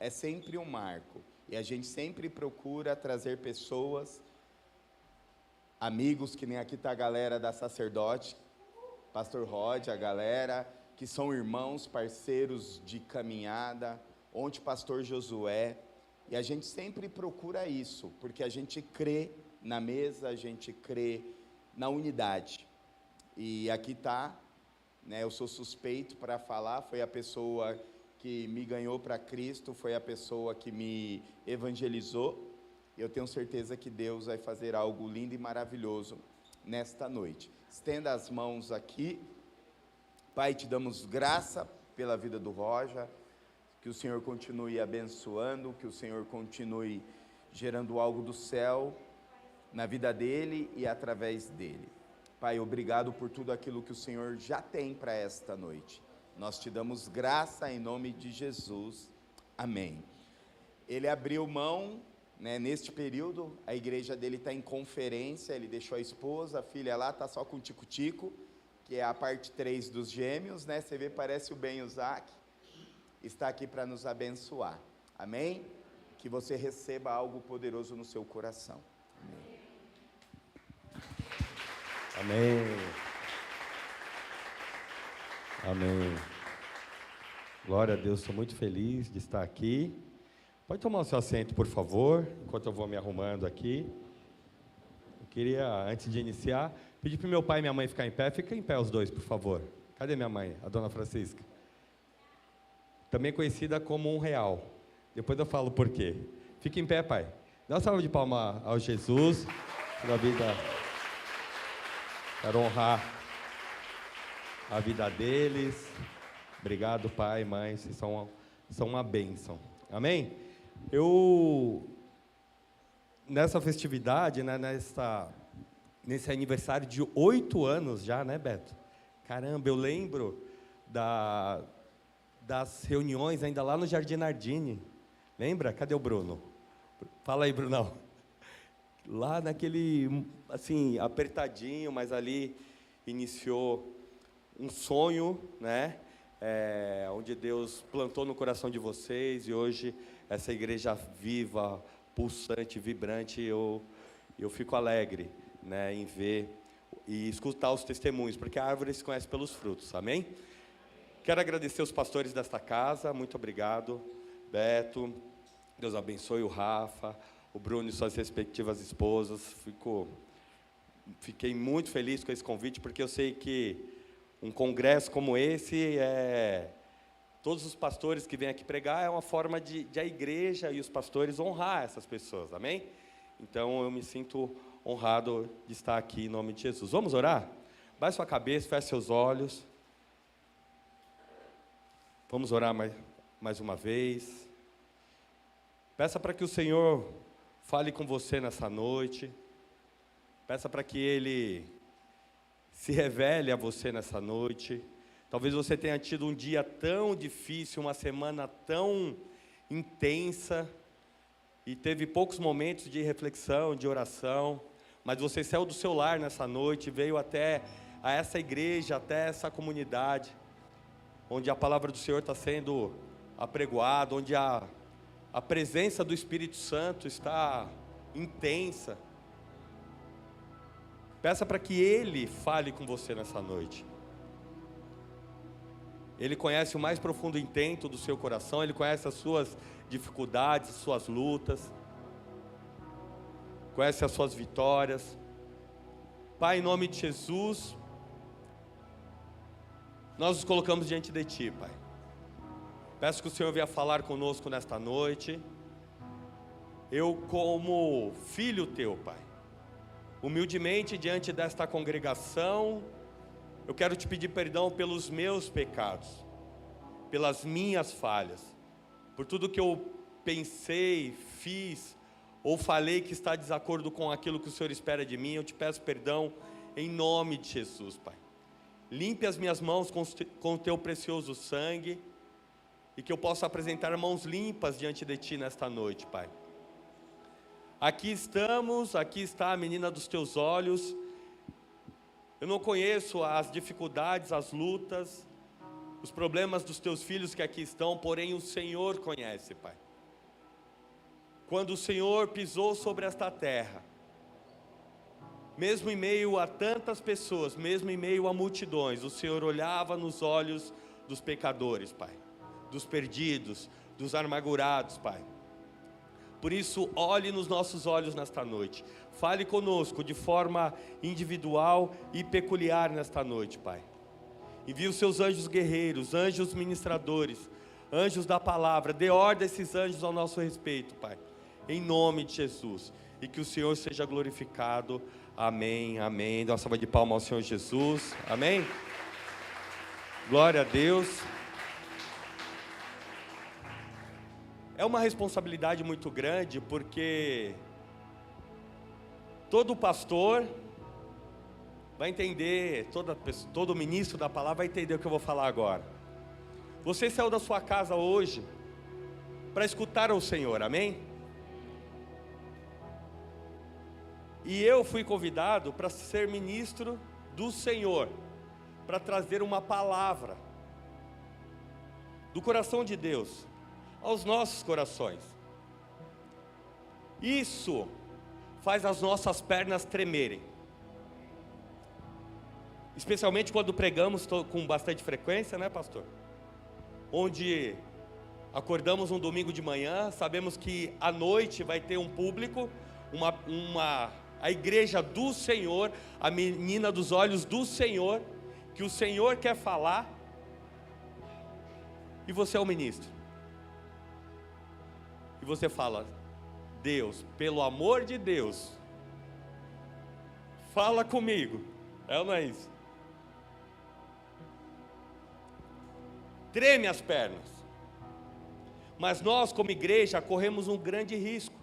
é sempre um marco. E a gente sempre procura trazer pessoas, amigos, que nem aqui está a galera da Sacerdote, Pastor Rod, a galera, que são irmãos, parceiros de caminhada, onde Pastor Josué, e a gente sempre procura isso, porque a gente crê na mesa, a gente crê na unidade. E aqui está, né, eu sou suspeito para falar, foi a pessoa que me ganhou para Cristo, foi a pessoa que me evangelizou, e eu tenho certeza que Deus vai fazer algo lindo e maravilhoso nesta noite. Estenda as mãos aqui. Pai, te damos graça pela vida do Roja, que o Senhor continue abençoando, que o Senhor continue gerando algo do céu na vida dele e através dele. Pai, obrigado por tudo aquilo que o Senhor já tem para esta noite. Nós te damos graça em nome de Jesus. Amém. Ele abriu mão, né, neste período, a igreja dele está em conferência, ele deixou a esposa, a filha lá, está só com o tico-tico, que é a parte 3 dos gêmeos, né? Você vê, parece o Ben e o Zac, está aqui para nos abençoar. Amém? Que você receba algo poderoso no seu coração. Amém. Amém. Glória a Deus, estou muito feliz de estar aqui. Pode tomar o seu assento, por favor, enquanto eu vou me arrumando aqui. Eu queria, antes de iniciar, pedir para o meu pai e minha mãe ficar em pé. Fica em pé os dois, por favor. Cadê minha mãe, a dona Francisca? Também conhecida como R$1. Depois eu falo por quê. Fica em pé, pai. Dá uma salva de palmas ao Jesus. Pela vida. Quero honrar a vida deles. Obrigado, pai, mãe. Vocês são uma bênção. Amém? Nessa festividade, né, nesse aniversário de 8 anos já, né, Beto? Caramba, eu lembro das reuniões ainda lá no Jardim Nardini. Lembra? Cadê o Bruno? Fala aí, Brunão. Lá naquele, assim, apertadinho, mas ali iniciou um sonho, né? Onde Deus plantou no coração de vocês, e hoje essa igreja viva, pulsante, vibrante, eu fico alegre, né, em ver e escutar os testemunhos, porque a árvore se conhece pelos frutos, amém? Quero agradecer os pastores desta casa, muito obrigado, Beto, Deus abençoe o Rafa, o Bruno e suas respectivas esposas. Fiquei muito feliz com esse convite, porque eu sei que um congresso como esse, todos os pastores que vêm aqui pregar, é uma forma de a igreja e os pastores honrar essas pessoas, amém? Então eu me sinto honrado de estar aqui em nome de Jesus. Vamos orar? Baixe sua cabeça, feche seus olhos. Vamos orar mais uma vez. Peça para que o Senhor fale com você nessa noite. Peça para que Ele se revele a você nessa noite. Talvez você tenha tido um dia tão difícil, uma semana tão intensa, e teve poucos momentos de reflexão, de oração, mas você saiu do seu lar nessa noite, veio até a essa igreja, até essa comunidade, onde a palavra do Senhor está sendo apregoada, onde a presença do Espírito Santo está intensa. Peça para que Ele fale com você nessa noite. Ele conhece o mais profundo intento do seu coração, Ele conhece as suas dificuldades, as suas lutas, conhece as suas vitórias. Pai, em nome de Jesus, nós nos colocamos diante de Ti, Pai. Peço que o Senhor venha falar conosco nesta noite. Eu, como filho Teu, Pai, humildemente diante desta congregação, eu quero Te pedir perdão pelos meus pecados, pelas minhas falhas, por tudo que eu pensei, fiz ou falei que está de desacordo com aquilo que o Senhor espera de mim. Eu Te peço perdão em nome de Jesus, Pai. Limpe as minhas mãos com o Teu precioso sangue, e que eu possa apresentar mãos limpas diante de Ti nesta noite, Pai. Aqui estamos, aqui está a menina dos Teus olhos. Eu não conheço as dificuldades, as lutas, os problemas dos Teus filhos que aqui estão, porém o Senhor conhece, Pai. quando o Senhor pisou sobre esta terra, mesmo em meio a tantas pessoas, mesmo em meio a multidões, o Senhor olhava nos olhos dos pecadores, Pai, dos perdidos, dos amargurados, Pai. Por isso, olhe nos nossos olhos nesta noite, fale conosco de forma individual e peculiar nesta noite, Pai. Envie os seus anjos guerreiros, anjos ministradores, anjos da palavra, dê ordem a esses anjos ao nosso respeito, Pai, em nome de Jesus, e que o Senhor seja glorificado. Amém, amém. Dá uma salva de palmas ao Senhor Jesus, amém. Glória a Deus. É uma responsabilidade muito grande, porque todo pastor vai entender, todo ministro da palavra vai entender o que eu vou falar agora. Você saiu da sua casa hoje para escutar o Senhor, amém? E eu fui convidado para ser ministro do Senhor, para trazer uma palavra do coração de Deus aos nossos corações. Isso faz as nossas pernas tremerem, especialmente quando pregamos com bastante frequência, né, pastor? Onde acordamos um domingo de manhã, sabemos que à noite vai ter um público, a igreja do Senhor, a menina dos olhos do Senhor, que o Senhor quer falar, e você é o ministro. E você fala: Deus, pelo amor de Deus, fala comigo. É ou não é isso? Treme as pernas. Mas nós, como igreja, corremos um grande risco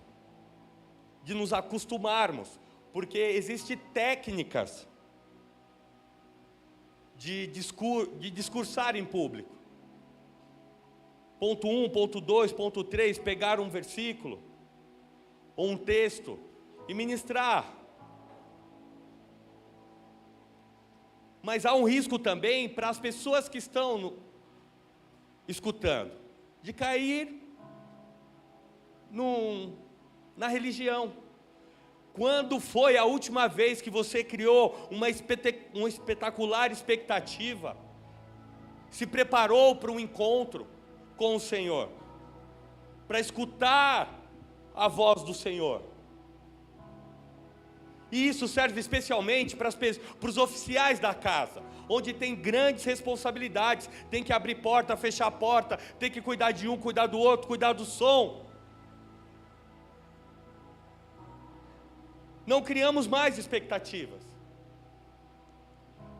de nos acostumarmos, porque existem técnicas de discursar em público. Ponto 1, ponto 2, ponto 3, pegar um versículo ou um texto e ministrar. Mas há um risco também para as pessoas que estão escutando, de cair na religião. Quando foi a última vez que você criou uma espetacular expectativa, se preparou para um encontro com o Senhor, para escutar a voz do Senhor? E isso serve especialmente para os oficiais da casa, onde tem grandes responsabilidades, tem que abrir porta, fechar porta, tem que cuidar de um, cuidar do outro, cuidar do som. Não criamos mais expectativas.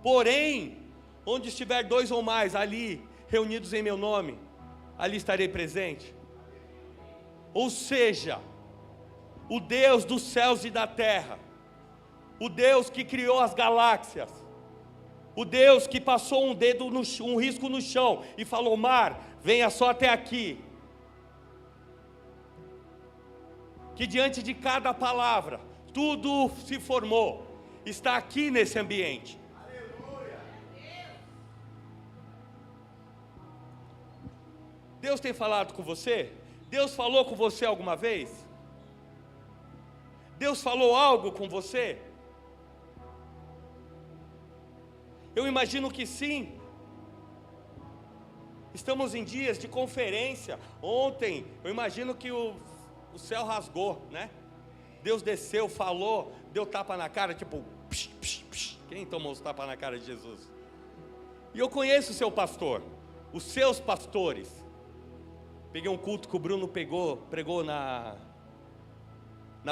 Porém, onde estiver 2 ou mais ali, reunidos em meu nome, ali estarei presente. Ou seja, o Deus dos céus e da terra, o Deus que criou as galáxias, o Deus que passou um risco no chão e falou: mar, venha só até aqui. Que diante de cada palavra, tudo se formou, está aqui nesse ambiente. Aleluia. Deus tem falado com você? Deus falou com você alguma vez? Deus falou algo com você? Eu imagino que sim. Estamos em dias de conferência. Ontem, eu imagino que o céu rasgou, né? Deus desceu, falou, deu tapa na cara, tipo, psh, psh, psh. Quem tomou os tapas na cara de Jesus? E eu conheço o seu pastor, os seus pastores. Peguei um culto que o Bruno pregou na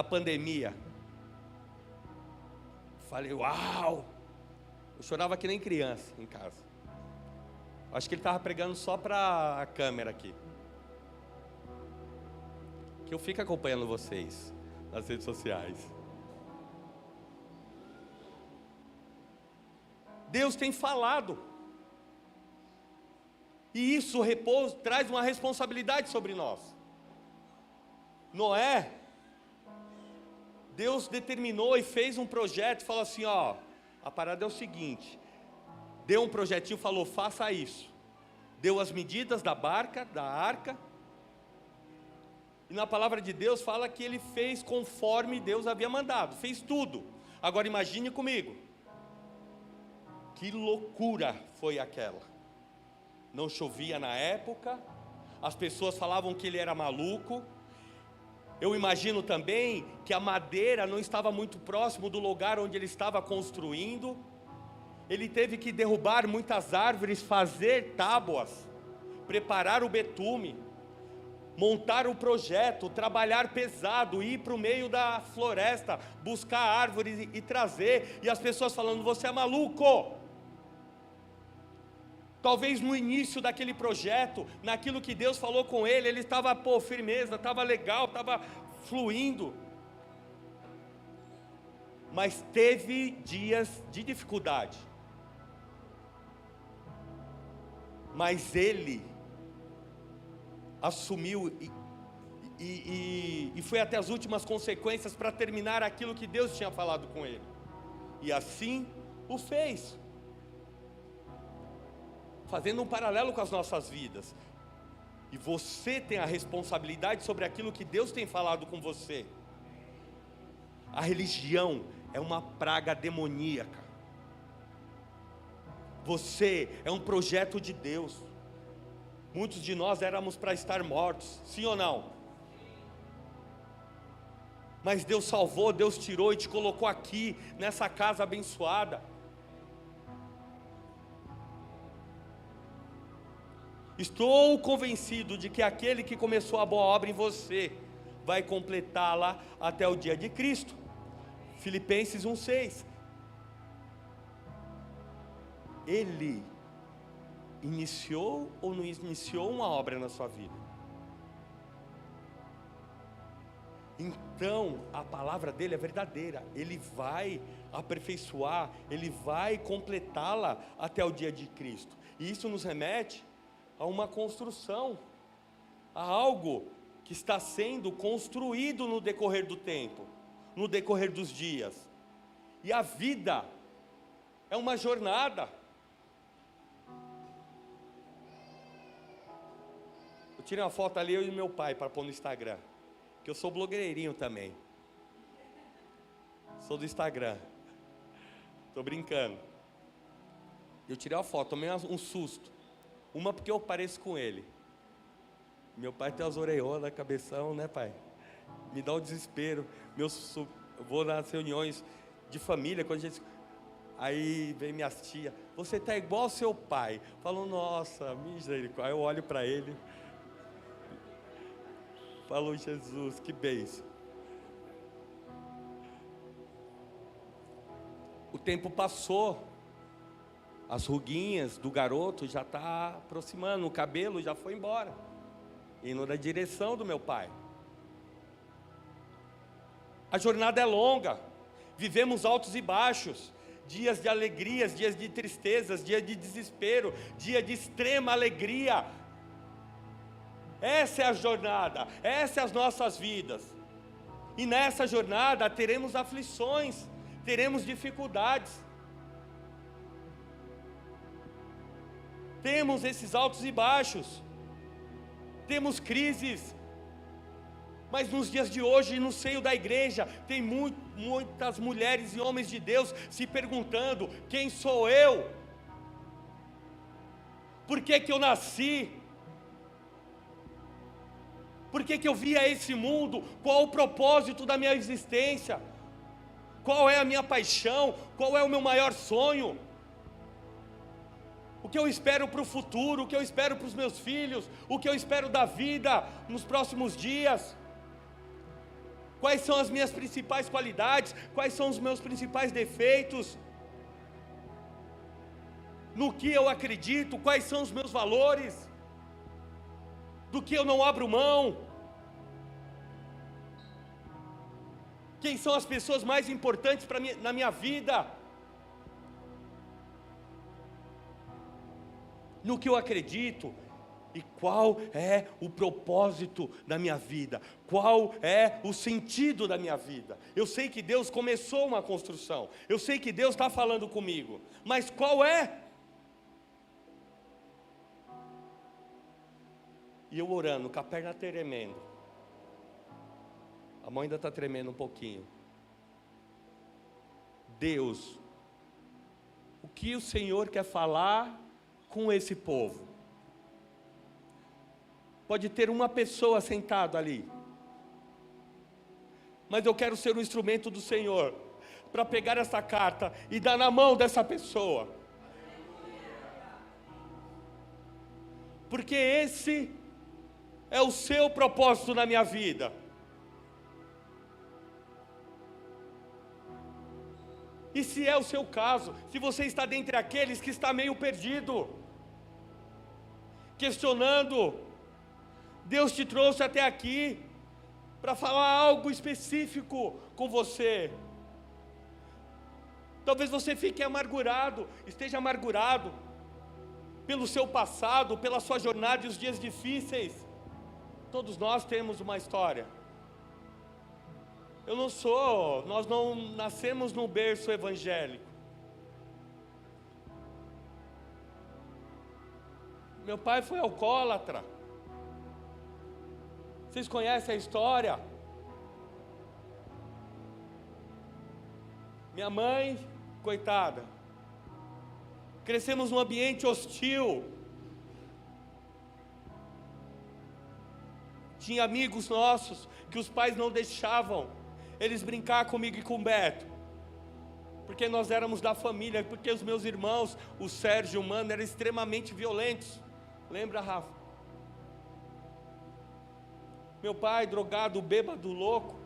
pandemia. Falei: uau! Eu chorava que nem criança em casa. Acho que ele estava pregando só para a câmera aqui. Que eu fico acompanhando vocês nas redes sociais. Deus tem falado. E isso traz uma responsabilidade sobre nós. Noé, Deus determinou e fez um projeto, falou assim: ó, a parada é o seguinte, deu um projetinho, falou: faça isso. Deu as medidas da barca, da arca. E na palavra de Deus fala que ele fez conforme Deus havia mandado, fez tudo. Agora imagine comigo, que loucura foi aquela. Não chovia na época, as pessoas falavam que ele era maluco. Eu imagino também que a madeira não estava muito próximo do lugar onde ele estava construindo. Ele teve que derrubar muitas árvores, fazer tábuas, preparar o betume, montar o projeto, trabalhar pesado, ir para o meio da floresta, buscar árvores e trazer, e as pessoas falando, você é maluco. Talvez no início daquele projeto, naquilo que Deus falou com ele estava, firmeza, estava legal, estava fluindo. Mas teve dias de dificuldade. Mas ele assumiu e foi até as últimas consequências para terminar aquilo que Deus tinha falado com ele. E assim o fez. Fazendo um paralelo com as nossas vidas. E você tem a responsabilidade sobre aquilo que Deus tem falado com você. A religião é uma praga demoníaca. Você é um projeto de Deus. Muitos de nós éramos para estar mortos, sim ou não? Mas Deus salvou, Deus tirou e te colocou aqui, nessa casa abençoada. Estou convencido de que aquele que começou a boa obra em você, vai completá-la até o dia de Cristo. Filipenses 1,6. Ele iniciou ou não iniciou uma obra na sua vida? Então, a palavra dele é verdadeira. Ele vai aperfeiçoar, ele vai completá-la até o dia de Cristo. E isso nos remete a uma construção, a algo que está sendo construído no decorrer do tempo, no decorrer dos dias. E a vida é uma jornada. Eu tirei uma foto ali, eu e meu pai, para pôr no Instagram, que eu sou blogueirinho também. Sou do Instagram. Estou brincando. Eu tirei uma foto, tomei um susto. Uma porque eu pareço com ele. Meu pai tem as orelhonas, cabeção, né, pai? Me dá um desespero. Eu vou nas reuniões de família, quando a gente... Aí vem minhas tias, você tá igual ao seu pai. Falo, nossa, misericórdia. Aí eu olho para ele. Falo, Jesus, que bênção. O tempo passou. As ruguinhas do garoto já está aproximando, o cabelo já foi embora, indo na direção do meu pai. A jornada é longa, vivemos altos e baixos, dias de alegrias, dias de tristezas, dias de desespero, dia de extrema alegria. Essa é a jornada, essas são as nossas vidas. E nessa jornada teremos aflições, teremos dificuldades. Temos esses altos e baixos, temos crises, mas nos dias de hoje, no seio da igreja, tem muitas mulheres e homens de Deus se perguntando, quem sou eu? Por que que eu nasci? Por que que eu vim a esse mundo? Qual o propósito da minha existência? Qual é a minha paixão? Qual é o meu maior sonho? O que eu espero para o futuro, o que eu espero para os meus filhos, o que eu espero da vida nos próximos dias? Quais são as minhas principais qualidades? Quais são os meus principais defeitos? No que eu acredito? Quais são os meus valores? Do que eu não abro mão? Quem são as pessoas mais importantes na minha vida? No que eu acredito, e qual é o propósito da minha vida, qual é o sentido da minha vida. Eu sei que Deus começou uma construção, eu sei que Deus está falando comigo, mas qual é? E eu orando, com a perna tremendo, A mão ainda está tremendo um pouquinho. Deus, o que o Senhor quer falar com esse povo? Pode ter uma pessoa sentada ali, mas eu quero ser um instrumento do Senhor, para pegar essa carta e dar na mão dessa pessoa, porque esse é o seu propósito na minha vida. E se é o seu caso, se você está dentre aqueles que está meio perdido, questionando, Deus te trouxe até aqui para falar algo específico com você. Talvez você fique amargurado, esteja amargurado pelo seu passado, pela sua jornada e os dias difíceis. Todos nós temos uma história. Nós não nascemos num berço evangélico. Meu pai foi alcoólatra. Vocês conhecem a história? Minha mãe, coitada, crescemos num ambiente hostil. Tinha amigos nossos que os pais não deixavam eles brincar comigo e com o Beto, porque nós éramos da família, porque os meus irmãos, o Sérgio e o Mano, eram extremamente violentos. Lembra, Rafa? Meu pai, drogado, bêbado, louco.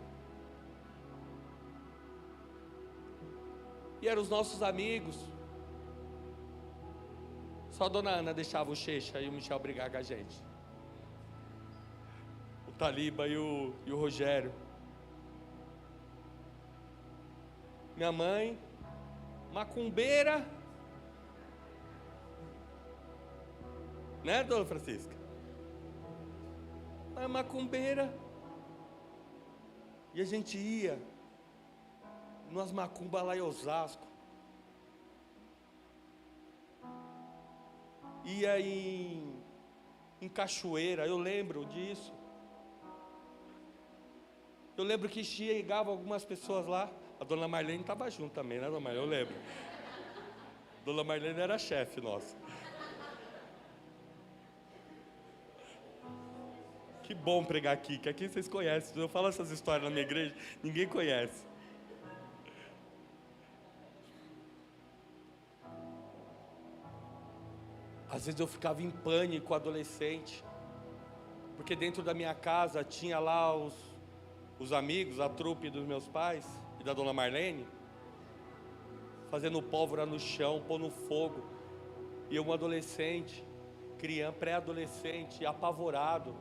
E eram os nossos amigos. Só a dona Ana deixava o Checha e o Michel brigar com a gente. O Taliba e o Rogério. Minha mãe, macumbeira. Né, dona Francisca? A macumbeira. E a gente ia numas macumbas lá em Osasco. Ia em Cachoeira, eu lembro disso. Eu lembro que chegava algumas pessoas lá. A dona Marlene estava junto também, né, dona Marlene? Eu lembro. Dona Marlene era a chefe nossa. Que bom pregar aqui, que aqui vocês conhecem. Eu falo essas histórias na minha igreja, ninguém conhece. Às vezes eu ficava em pânico adolescente, porque dentro da minha casa tinha lá os amigos, a trupe dos meus pais e da dona Marlene, fazendo pólvora no chão, pondo fogo, e eu, um adolescente, criança, pré-adolescente, apavorado,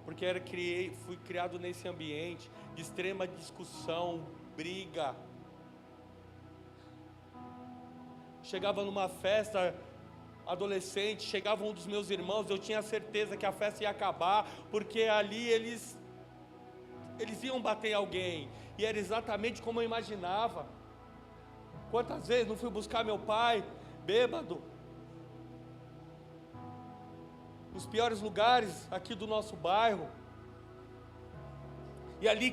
porque fui criado nesse ambiente de extrema discussão, briga. Chegava numa festa adolescente, chegava um dos meus irmãos, eu tinha certeza que a festa ia acabar, porque ali eles iam bater em alguém, e era exatamente como eu imaginava. Quantas vezes não fui buscar meu pai, bêbado, nos piores lugares aqui do nosso bairro, e ali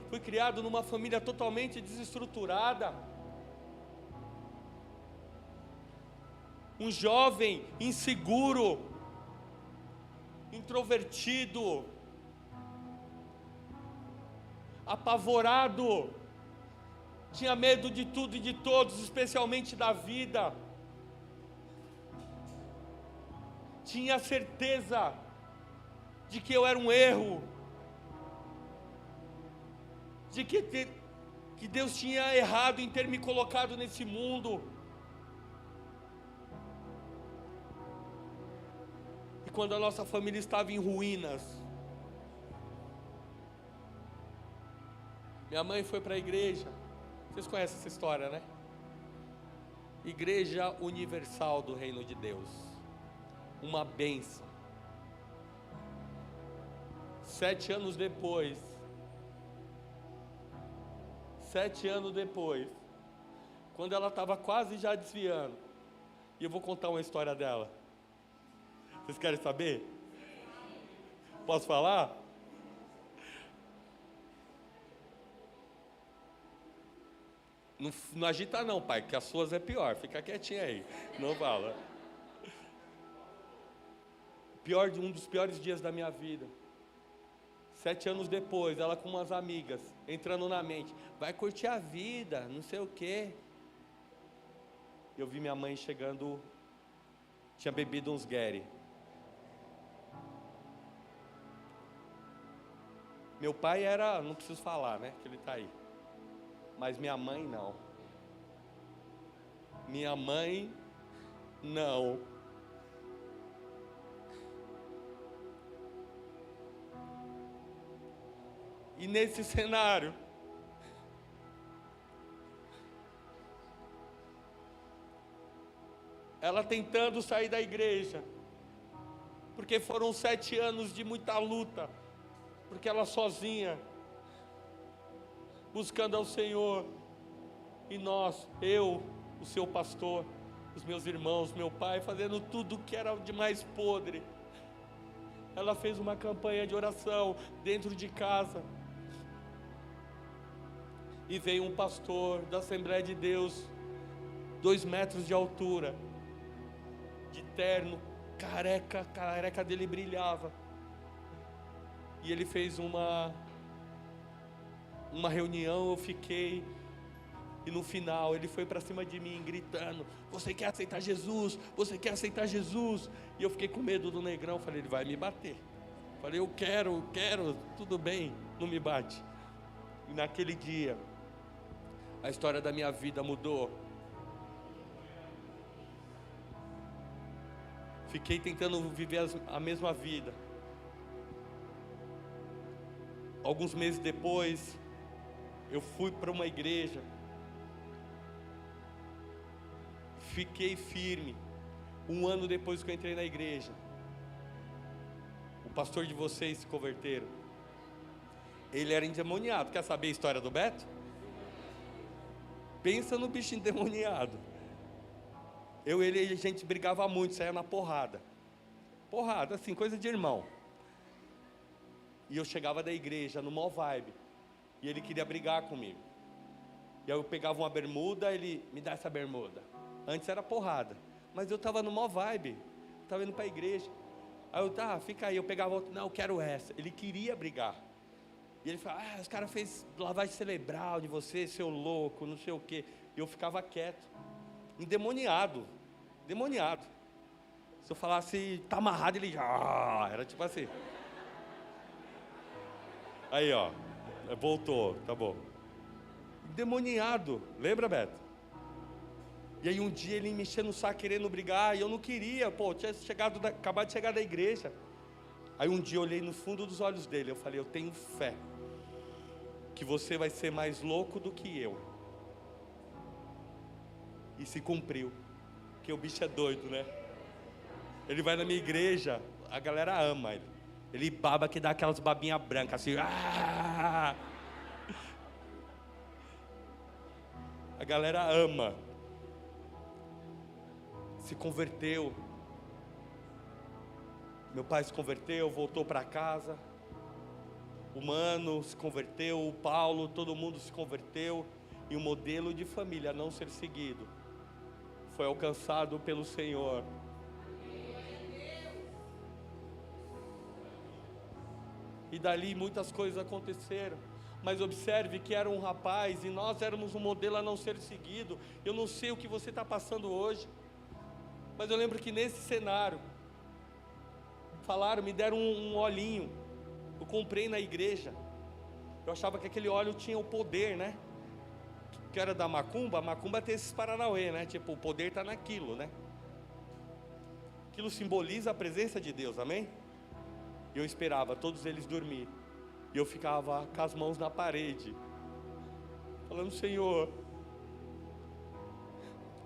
fui criado numa família totalmente desestruturada, um jovem inseguro, introvertido, apavorado, tinha medo de tudo e de todos, especialmente da vida. Tinha certeza de que eu era um erro, de que Deus tinha errado em ter me colocado nesse mundo. E quando a nossa família estava em ruínas, minha mãe foi para a igreja. Vocês conhecem essa história, né? Igreja Universal do Reino de Deus. Uma bênção. 7 anos depois, quando ela estava quase já desviando, e eu vou contar uma história dela. Vocês querem saber? Posso falar? Não agita não, pai, que as suas é pior. Fica quietinho aí, não fala. Um dos piores dias da minha vida. 7 anos depois, ela com umas amigas, entrando na mente. Vai curtir a vida, não sei o quê. Eu vi minha mãe chegando, tinha bebido uns Gary. Meu pai era, não preciso falar, né, que ele está aí. Mas minha mãe não. Minha mãe não. E nesse cenário, ela tentando sair da igreja, porque foram 7 anos de muita luta, porque ela sozinha, buscando ao Senhor, e nós, eu, o seu pastor, os meus irmãos, meu pai, fazendo tudo que era de mais podre. Ela fez uma campanha de oração dentro de casa, e veio um pastor da Assembleia de Deus, 2 metros de altura, de terno, careca dele brilhava, e ele fez uma reunião, eu fiquei, e no final ele foi para cima de mim gritando: você quer aceitar Jesus? Você quer aceitar Jesus? E eu fiquei com medo do negrão, falei, ele vai me bater. Falei, eu quero, tudo bem, não me bate. E naquele dia, a história da minha vida mudou. Fiquei tentando viver a mesma vida. Alguns meses depois, eu fui para uma igreja. Fiquei firme. 1 ano depois que eu entrei na igreja, o pastor de vocês se converteram. Ele era endemoniado. Quer saber a história do Beto? Pensa no bicho endemoniado. Eu e ele, a gente brigava muito, saía na porrada. Porrada, assim, coisa de irmão. E eu chegava da igreja, no maior vibe, e ele queria brigar comigo. E aí eu pegava uma bermuda, ele, me dá essa bermuda. Antes era porrada, mas eu estava no maior vibe, estava indo para a igreja. Aí eu, tá, fica aí, eu pegava outra, não, eu quero essa. Ele queria brigar. E ele falava, os caras fez lavagem cerebral de você, seu louco, não sei o quê. E eu ficava quieto, endemoniado. Se eu falasse, tá amarrado, ele já, era tipo assim. Aí, ó, voltou, tá bom. Endemoniado, lembra, Beto? E aí um dia ele me enchendo o saco querendo brigar, e eu não queria, tinha acabado de chegar da igreja. Aí um dia eu olhei no fundo dos olhos dele, eu falei, eu tenho fé que você vai ser mais louco do que eu. E se cumpriu, porque o bicho é doido, né? Ele vai na minha igreja, a galera ama ele. Ele baba que dá aquelas babinhas brancas assim. A galera ama. Se converteu. Meu pai se converteu, voltou para casa. O Mano se converteu, o Paulo, todo mundo se converteu. E o modelo de família a não ser seguido foi alcançado pelo Senhor. E dali muitas coisas aconteceram. Mas observe que era um rapaz e nós éramos um modelo a não ser seguido. Eu não sei o que você está passando hoje, mas eu lembro que nesse cenário falaram, me deram um olhinho. Eu comprei na igreja. Eu achava que aquele óleo tinha o poder, né? Que era da macumba. A macumba tem esses paranauê, né? Tipo, o poder está naquilo, né? Aquilo simboliza a presença de Deus, amém? E eu esperava todos eles dormir. E eu ficava com as mãos na parede, falando, Senhor,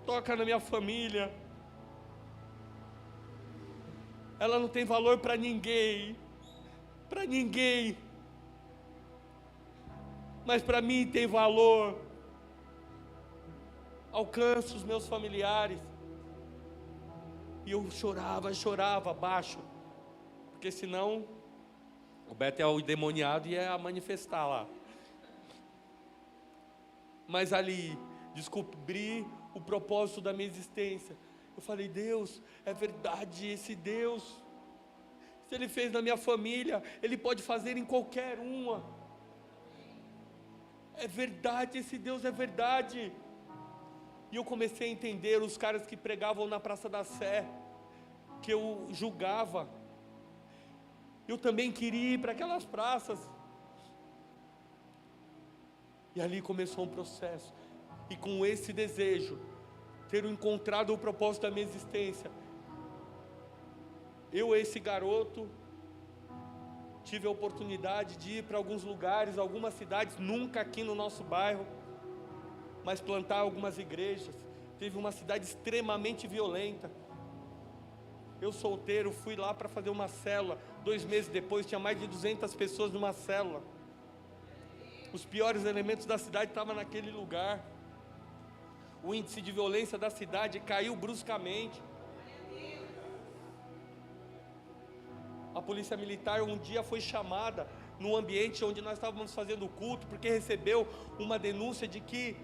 toca na minha família. Ela não tem valor para ninguém. Para ninguém. Mas para mim tem valor. Alcança os meus familiares. E eu chorava baixo. Porque senão, o Beto é o endemoniado e ia manifestar lá. Mas ali, descobri o propósito da minha existência. Eu falei, Deus, é verdade, esse Deus, se Ele fez na minha família, Ele pode fazer em qualquer uma. É verdade, esse Deus é verdade. E eu comecei a entender os caras que pregavam na Praça da Sé, que eu julgava. Eu também queria ir para aquelas praças. E ali começou um processo. E com esse desejo, ter encontrado o propósito da minha existência, eu, esse garoto, tive a oportunidade de ir para alguns lugares, algumas cidades, nunca aqui no nosso bairro, mas plantar algumas igrejas. Teve uma cidade extremamente violenta. Eu solteiro, fui lá para fazer uma célula. 2 meses depois, tinha mais de 200 pessoas numa célula. Os piores elementos da cidade estavam naquele lugar. O índice de violência da cidade caiu bruscamente. A polícia militar um dia foi chamada no ambiente onde nós estávamos fazendo o culto, porque recebeu uma denúncia de que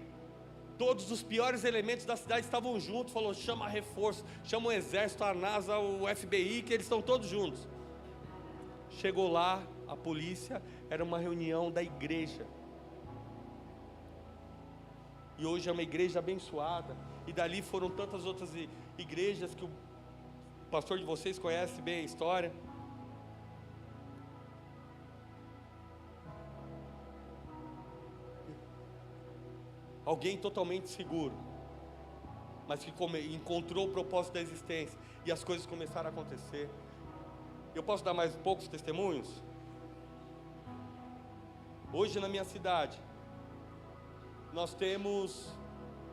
todos os piores elementos da cidade estavam juntos. Falou, chama reforço, chama o exército, a NASA, o FBI, que eles estão todos juntos. Chegou lá, a polícia, era uma reunião da igreja. E hoje é uma igreja abençoada. E dali foram tantas outras igrejas que o pastor de vocês conhece bem a história. Alguém totalmente seguro, mas que encontrou o propósito da existência. E as coisas começaram a acontecer. Eu posso dar mais poucos testemunhos? Hoje na minha cidade, nós temos,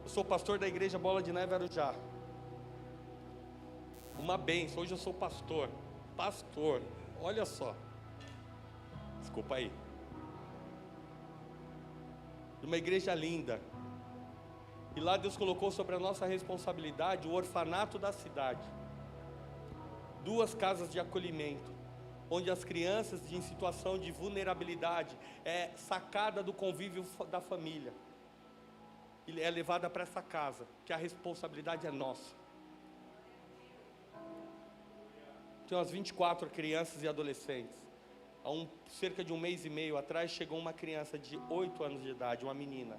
eu sou pastor da igreja Bola de Neve Arujá. Uma bênção, hoje eu sou pastor, olha só. Desculpa aí. De uma igreja linda. E lá Deus colocou sobre a nossa responsabilidade o orfanato da cidade. 2 casas de acolhimento, onde as crianças em situação de vulnerabilidade é sacada do convívio da família. E é levada para essa casa, que a responsabilidade é nossa. Tem umas 24 crianças e adolescentes. Há cerca de 1 mês e meio atrás, chegou uma criança de 8 anos de idade, uma menina,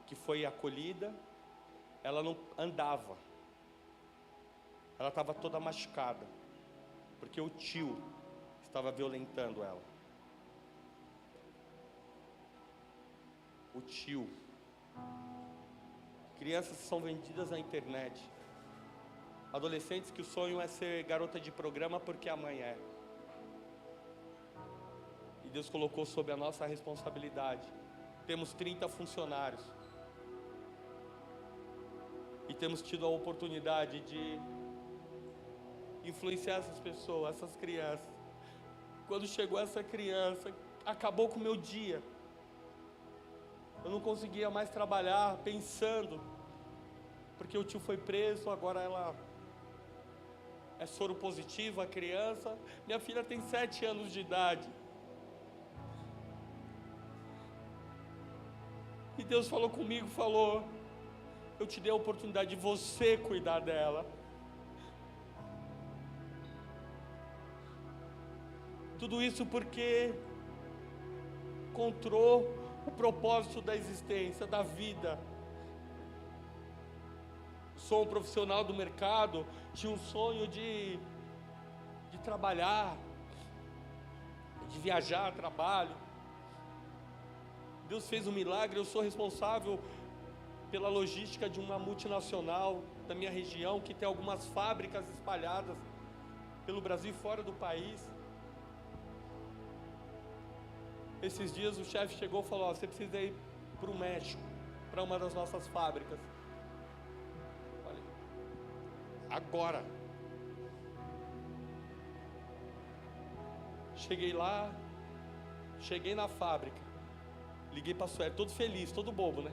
que foi acolhida. Ela não andava, ela estava toda machucada, porque o tio estava violentando ela. O tio. Crianças são vendidas na internet. Adolescentes que o sonho é ser garota de programa porque a mãe é. E Deus colocou sob a nossa responsabilidade. Temos 30 funcionários. E temos tido a oportunidade de influenciar essas pessoas, essas crianças. Quando chegou essa criança, acabou com o meu dia. Eu não conseguia mais trabalhar pensando, porque o tio foi preso, agora ela é soro positivo, a criança. Minha filha tem 7 anos de idade. E Deus falou comigo, falou, eu te dei a oportunidade de você cuidar dela. Tudo isso porque encontrou o propósito da existência, da vida. Sou um profissional do mercado, tinha um sonho de trabalhar, de viajar a trabalho. Deus fez um milagre, eu sou responsável pela logística de uma multinacional da minha região, que tem algumas fábricas espalhadas pelo Brasil e fora do país. Esses dias o chefe chegou e falou, você precisa ir para o México, para uma das nossas fábricas. Falei, agora. Cheguei lá, cheguei na fábrica, liguei para a Sueli, todo feliz, todo bobo, né?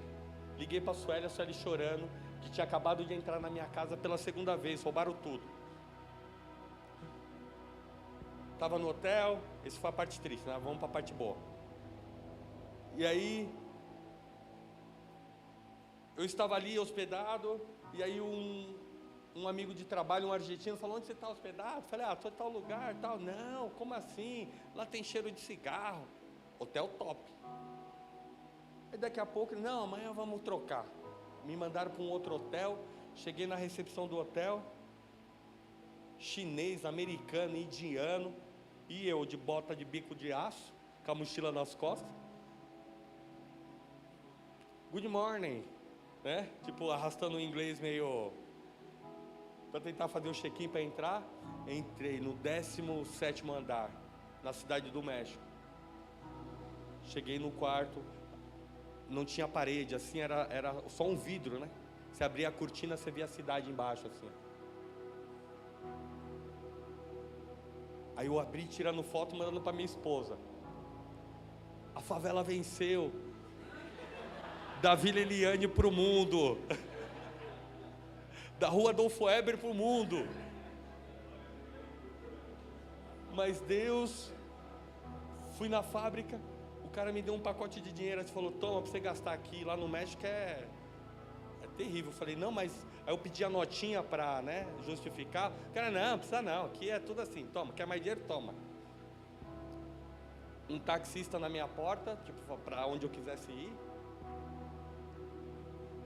Liguei para a Sueli chorando, que tinha acabado de entrar na minha casa pela 2ª vez, roubaram tudo. Estava no hotel, essa foi a parte triste, né? Vamos para a parte boa. E aí, eu estava ali hospedado, e aí um amigo de trabalho, um argentino, falou: onde você está hospedado? Falei: estou em tal lugar, tal. Não, como assim? Lá tem cheiro de cigarro. Hotel top. Aí daqui a pouco, não, amanhã vamos trocar. Me mandaram para um outro hotel, cheguei na recepção do hotel, chinês, americano, indiano, e eu de bota de bico de aço, com a mochila nas costas. Good morning, né? Tipo, arrastando o inglês meio... para tentar fazer o check-in para entrar. Entrei no 17º andar, na Cidade do México. Cheguei no quarto, não tinha parede, assim, era só um vidro, né? Você abria a cortina, você via a cidade embaixo, assim. Aí eu abri, tirando foto, mandando para minha esposa. A favela venceu. Da Vila Eliane para o mundo. Da Rua Adolfo Eber para o mundo. Mas Deus, fui na fábrica, o cara me deu um pacote de dinheiro, ele falou: toma, para você gastar aqui. Lá no México é terrível. Eu falei: não, mas... Aí eu pedi a notinha para, né, justificar. O cara: não, precisa não, aqui é tudo assim, toma, quer mais dinheiro? Toma. Um taxista na minha porta, tipo, para onde eu quisesse ir.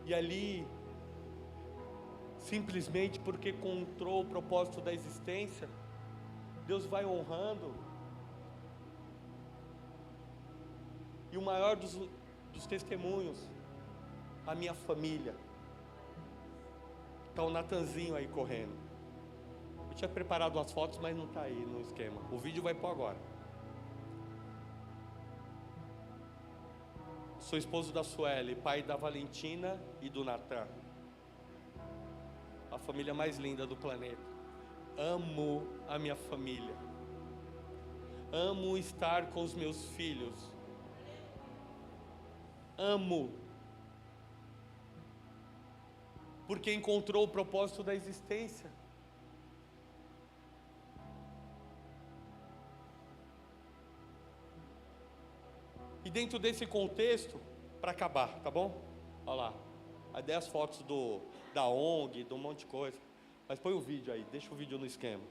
E ali, simplesmente porque encontrou o propósito da existência, Deus vai honrando. E o maior dos testemunhos, a minha família. Está o Natanzinho aí correndo. Eu tinha preparado umas fotos, mas não está aí no esquema. O vídeo vai pôr agora. Sou esposo da Sueli, pai da Valentina e do Natan. A família mais linda do planeta. Amo a minha família. Amo estar com os meus filhos. Amo. Porque encontrou o propósito da existência. E dentro desse contexto, para acabar, tá bom? Olha lá, aí dei as fotos da ONG, de um monte de coisa. Mas põe o vídeo aí, deixa o vídeo no esquema.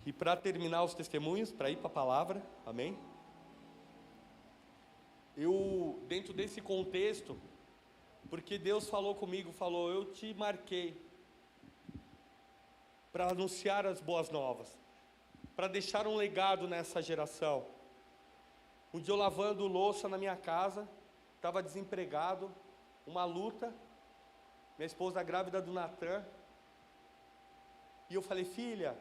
E para terminar os testemunhos, para ir para a palavra, amém? Eu, dentro desse contexto, porque Deus falou comigo, falou: eu te marquei para anunciar as boas novas, para deixar um legado nessa geração. Um dia eu lavando louça na minha casa, estava desempregado, uma luta, minha esposa grávida do Natan, e eu falei: filha,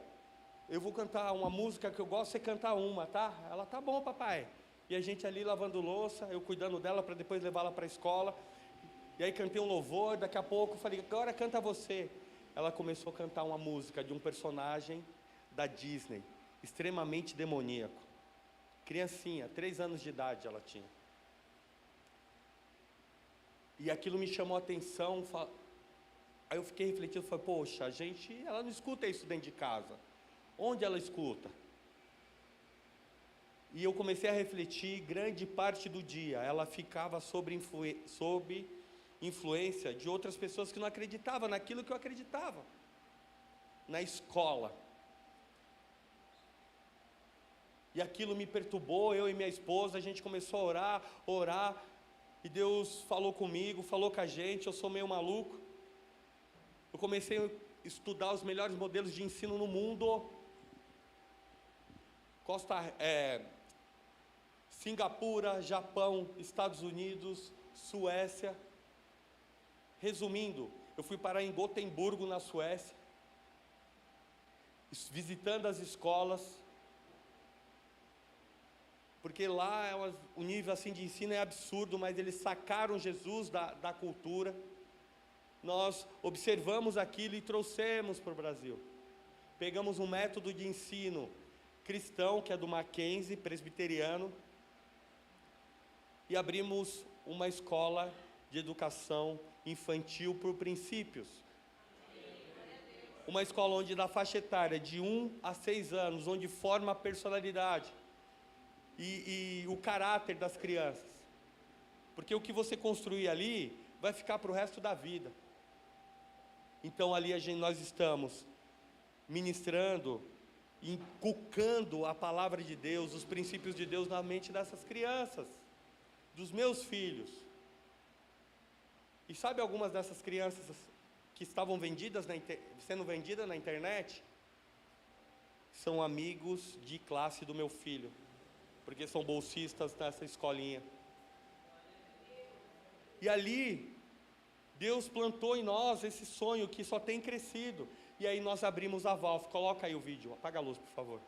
eu vou cantar uma música que eu gosto, você cantar uma, tá? Ela: tá bom, papai. E a gente ali lavando louça, eu cuidando dela para depois levá-la para a escola, e aí cantei um louvor, daqui a pouco eu falei: agora canta você. Ela começou a cantar uma música de um personagem da Disney, extremamente demoníaco. Criancinha, 3 anos de idade ela tinha. E aquilo me chamou a atenção. Aí eu fiquei refletindo, falei: poxa, ela não escuta isso dentro de casa. Onde ela escuta? E eu comecei a refletir, grande parte do dia, ela ficava sob influência de outras pessoas que não acreditavam naquilo que eu acreditava. Na escola. E aquilo me perturbou, eu e minha esposa, a gente começou a orar, e Deus falou comigo, falou com a gente. Eu sou meio maluco. Eu comecei a estudar os melhores modelos de ensino no mundo. Singapura, Japão, Estados Unidos, Suécia. Resumindo, eu fui parar em Gotemburgo, na Suécia, visitando as escolas, porque lá o nível assim de ensino é absurdo, mas eles sacaram Jesus da cultura. Nós observamos aquilo e trouxemos para o Brasil. Pegamos um método de ensino cristão, que é do Mackenzie, presbiteriano, e abrimos uma escola de educação infantil por princípios. Uma escola onde na faixa etária de 1 a 6 anos, onde forma a personalidade e o caráter das crianças. porque o que você construir ali vai ficar para o resto da vida. Então ali nós estamos ministrando, inculcando a palavra de Deus, os princípios de Deus na mente dessas crianças, dos meus filhos. E sabe algumas dessas crianças que estavam sendo vendidas na internet? São amigos de classe do meu filho, porque são bolsistas nessa escolinha. E ali, Deus plantou em nós esse sonho que só tem crescido. E aí nós abrimos a Valve. Coloca aí o vídeo, apaga a luz, por favor.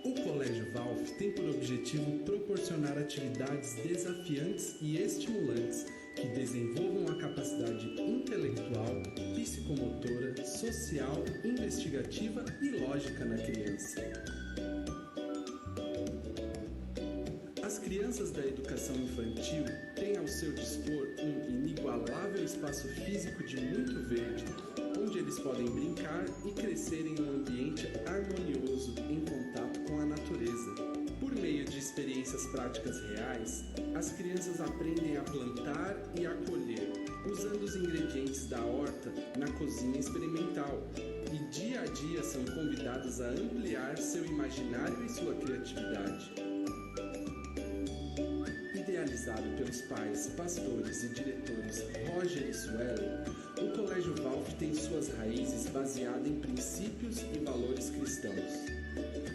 O Colégio Valve tem por objetivo proporcionar atividades desafiantes e estimulantes que desenvolvam a capacidade intelectual, psicomotora, social, investigativa e lógica na criança. As crianças da educação infantil têm ao seu dispor um inigualável espaço físico de muito verde, onde eles podem brincar e crescer em um ambiente harmonioso em contato com a natureza. Por meio de experiências práticas reais, as crianças aprendem a plantar e a colher, usando os ingredientes da horta na cozinha experimental, e dia a dia são convidadas a ampliar seu imaginário e sua criatividade. Idealizado pelos pais, pastores e diretores Roger e Suelen, o Colégio Valve tem suas raízes baseadas em princípios e valores cristãos.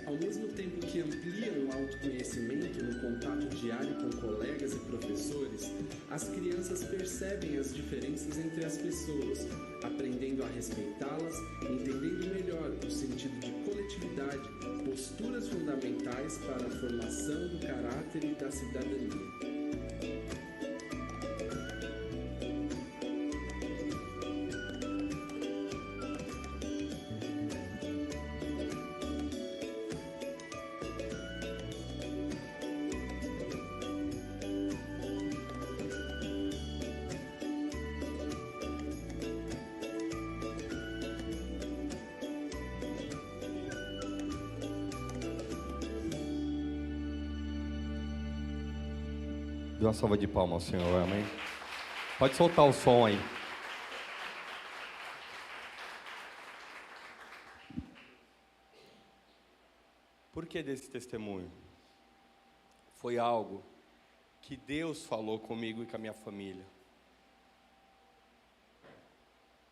Ao mesmo tempo que ampliam o autoconhecimento no contato diário com colegas e professores, as crianças percebem as diferenças entre as pessoas, aprendendo a respeitá-las, entendendo melhor o sentido de coletividade, posturas fundamentais para a formação do caráter e da cidadania. Dê uma salva de palmas ao Senhor, amém? Pode soltar o som aí. Por que desse testemunho? Foi algo que Deus falou comigo e com a minha família.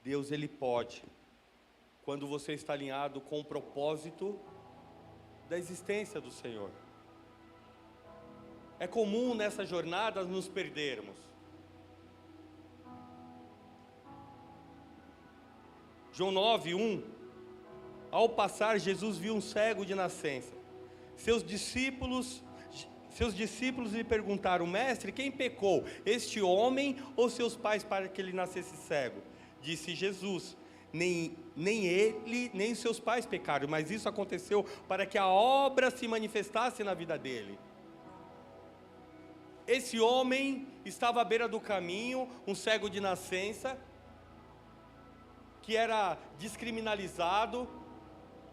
Deus, Ele pode, quando você está alinhado com o propósito da existência do Senhor. É comum nessa jornada nos perdermos. João 9:1. Ao passar, Jesus viu um cego de nascença. Seus discípulos lhe perguntaram: Mestre, quem pecou, este homem ou seus pais, para que ele nascesse cego? Disse Jesus: nem ele, nem seus pais pecaram, mas isso aconteceu para que a obra se manifestasse na vida dele. Esse homem estava à beira do caminho, um cego de nascença, que era descriminalizado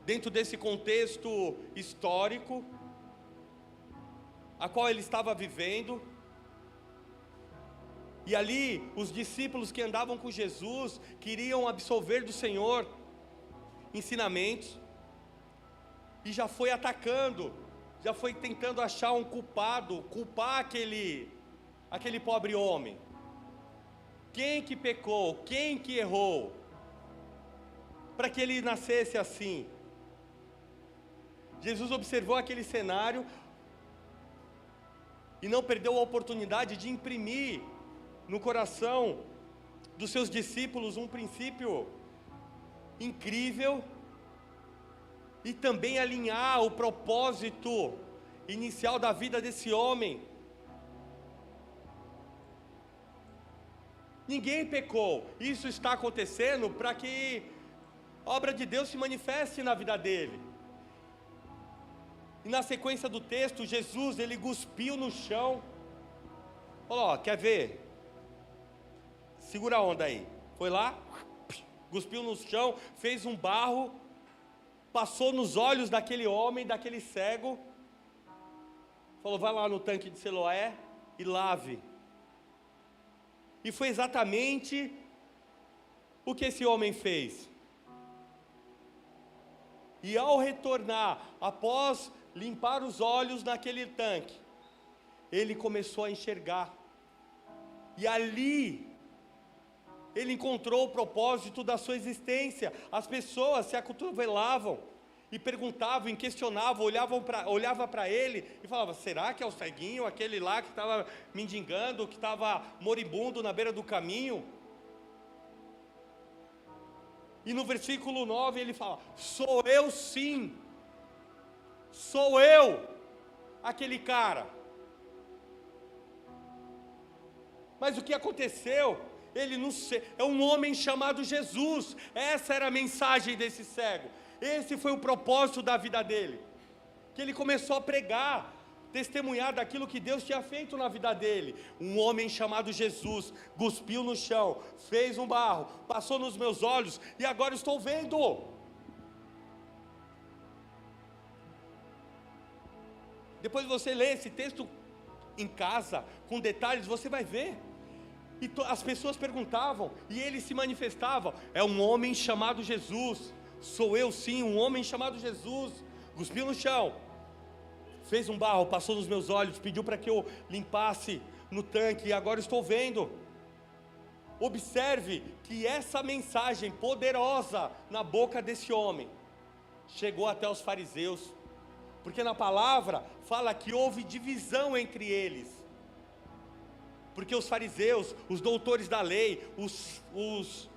dentro desse contexto histórico, a qual ele estava vivendo. E ali, os discípulos que andavam com Jesus, queriam absorver do Senhor ensinamentos, e já foi atacando, já foi tentando achar um culpado, culpar aquele pobre homem. Quem que pecou? Quem que errou? Para que ele nascesse assim. Jesus observou aquele cenário e não perdeu a oportunidade de imprimir no coração dos seus discípulos um princípio incrível, e também alinhar o propósito inicial da vida desse homem. Ninguém pecou. Isso está acontecendo para que a obra de Deus se manifeste na vida dele. E na sequência do texto, Jesus, ele cuspiu no chão, Falou, ó, quer ver? Segura a onda aí. Foi lá, cuspiu no chão, fez um barro, passou nos olhos daquele homem, daquele cego. Falou, vai lá no tanque de Siloé e lave. E foi exatamente o que esse homem fez. E ao retornar, após limpar os olhos naquele tanque, ele começou a enxergar. E ali, ele encontrou o propósito da sua existência. As pessoas se acotovelavam e perguntavam, e questionavam, olhavam para ele e falavam, será que é o ceguinho, aquele lá que estava mendigando, que estava moribundo na beira do caminho? E no versículo 9 ele fala, sou eu sim, sou eu, aquele cara. Mas o que aconteceu? Ele não sei, é um homem chamado Jesus. Essa era a mensagem desse cego. Esse foi o propósito da vida dele. Que ele começou a pregar, testemunhar daquilo que Deus tinha feito na vida dele. Um homem chamado Jesus, cuspiu no chão, fez um barro, passou nos meus olhos e agora estou vendo. Depois você lê esse texto em casa, com detalhes, você vai ver. E as pessoas perguntavam, e ele se manifestava, é um homem chamado Jesus, sou eu sim, um homem chamado Jesus, cuspiu no chão, fez um barro, passou nos meus olhos, pediu para que eu limpasse no tanque, e agora estou vendo. Observe que essa mensagem poderosa na boca desse homem, chegou até os fariseus, porque na palavra, fala que houve divisão entre eles, porque os fariseus, os doutores da lei, os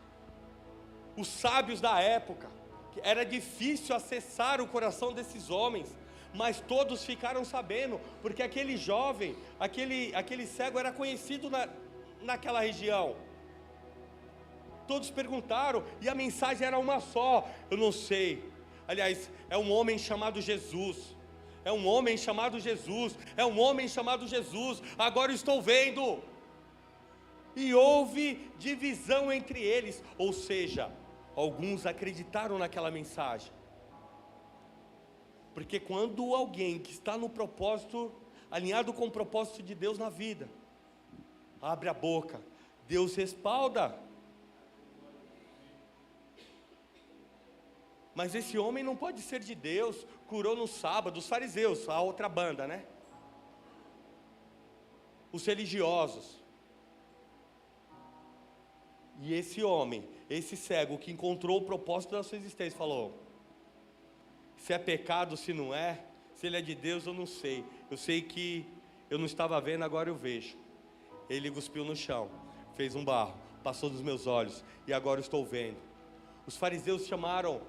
sábios da época, era difícil acessar o coração desses homens, mas todos ficaram sabendo, porque aquele jovem, aquele cego era conhecido naquela região. Todos perguntaram, e a mensagem era uma só, eu não sei, aliás, é um homem chamado Jesus, é um homem chamado Jesus, é um homem chamado Jesus, agora estou vendo. E houve divisão entre eles, ou seja, alguns acreditaram naquela mensagem, porque quando alguém que está no propósito, alinhado com o propósito de Deus na vida, abre a boca, Deus respalda. Mas esse homem não pode ser de Deus, curou no sábado, os fariseus, a outra banda, né? Os religiosos. E esse homem, esse cego que encontrou o propósito da sua existência, falou, se é pecado, se não é, se ele é de Deus, eu não sei. Eu sei que eu não estava vendo, agora eu vejo. Ele cuspiu no chão, fez um barro, passou dos meus olhos, e agora eu estou vendo. Os fariseus chamaram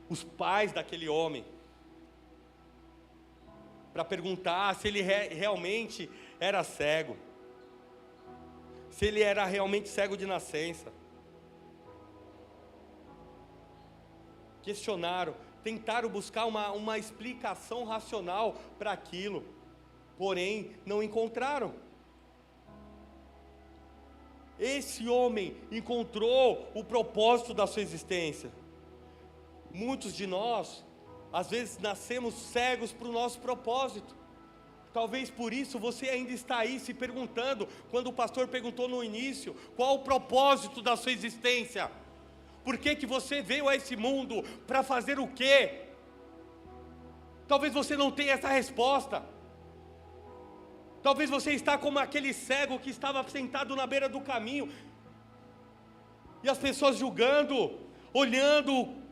os pais daquele homem, para perguntar se ele realmente era cego, se ele era realmente cego de nascença. Questionaram, tentaram buscar uma explicação racional para aquilo, porém não encontraram. Esse homem encontrou o propósito da sua existência. Muitos de nós, às vezes nascemos cegos para o nosso propósito. Talvez por isso você ainda está aí se perguntando, quando o pastor perguntou no início, qual o propósito da sua existência? Por que você veio a esse mundo? Para fazer o quê? Talvez você não tenha essa resposta. Talvez você está como aquele cego que estava sentado na beira do caminho, e as pessoas julgando, olhando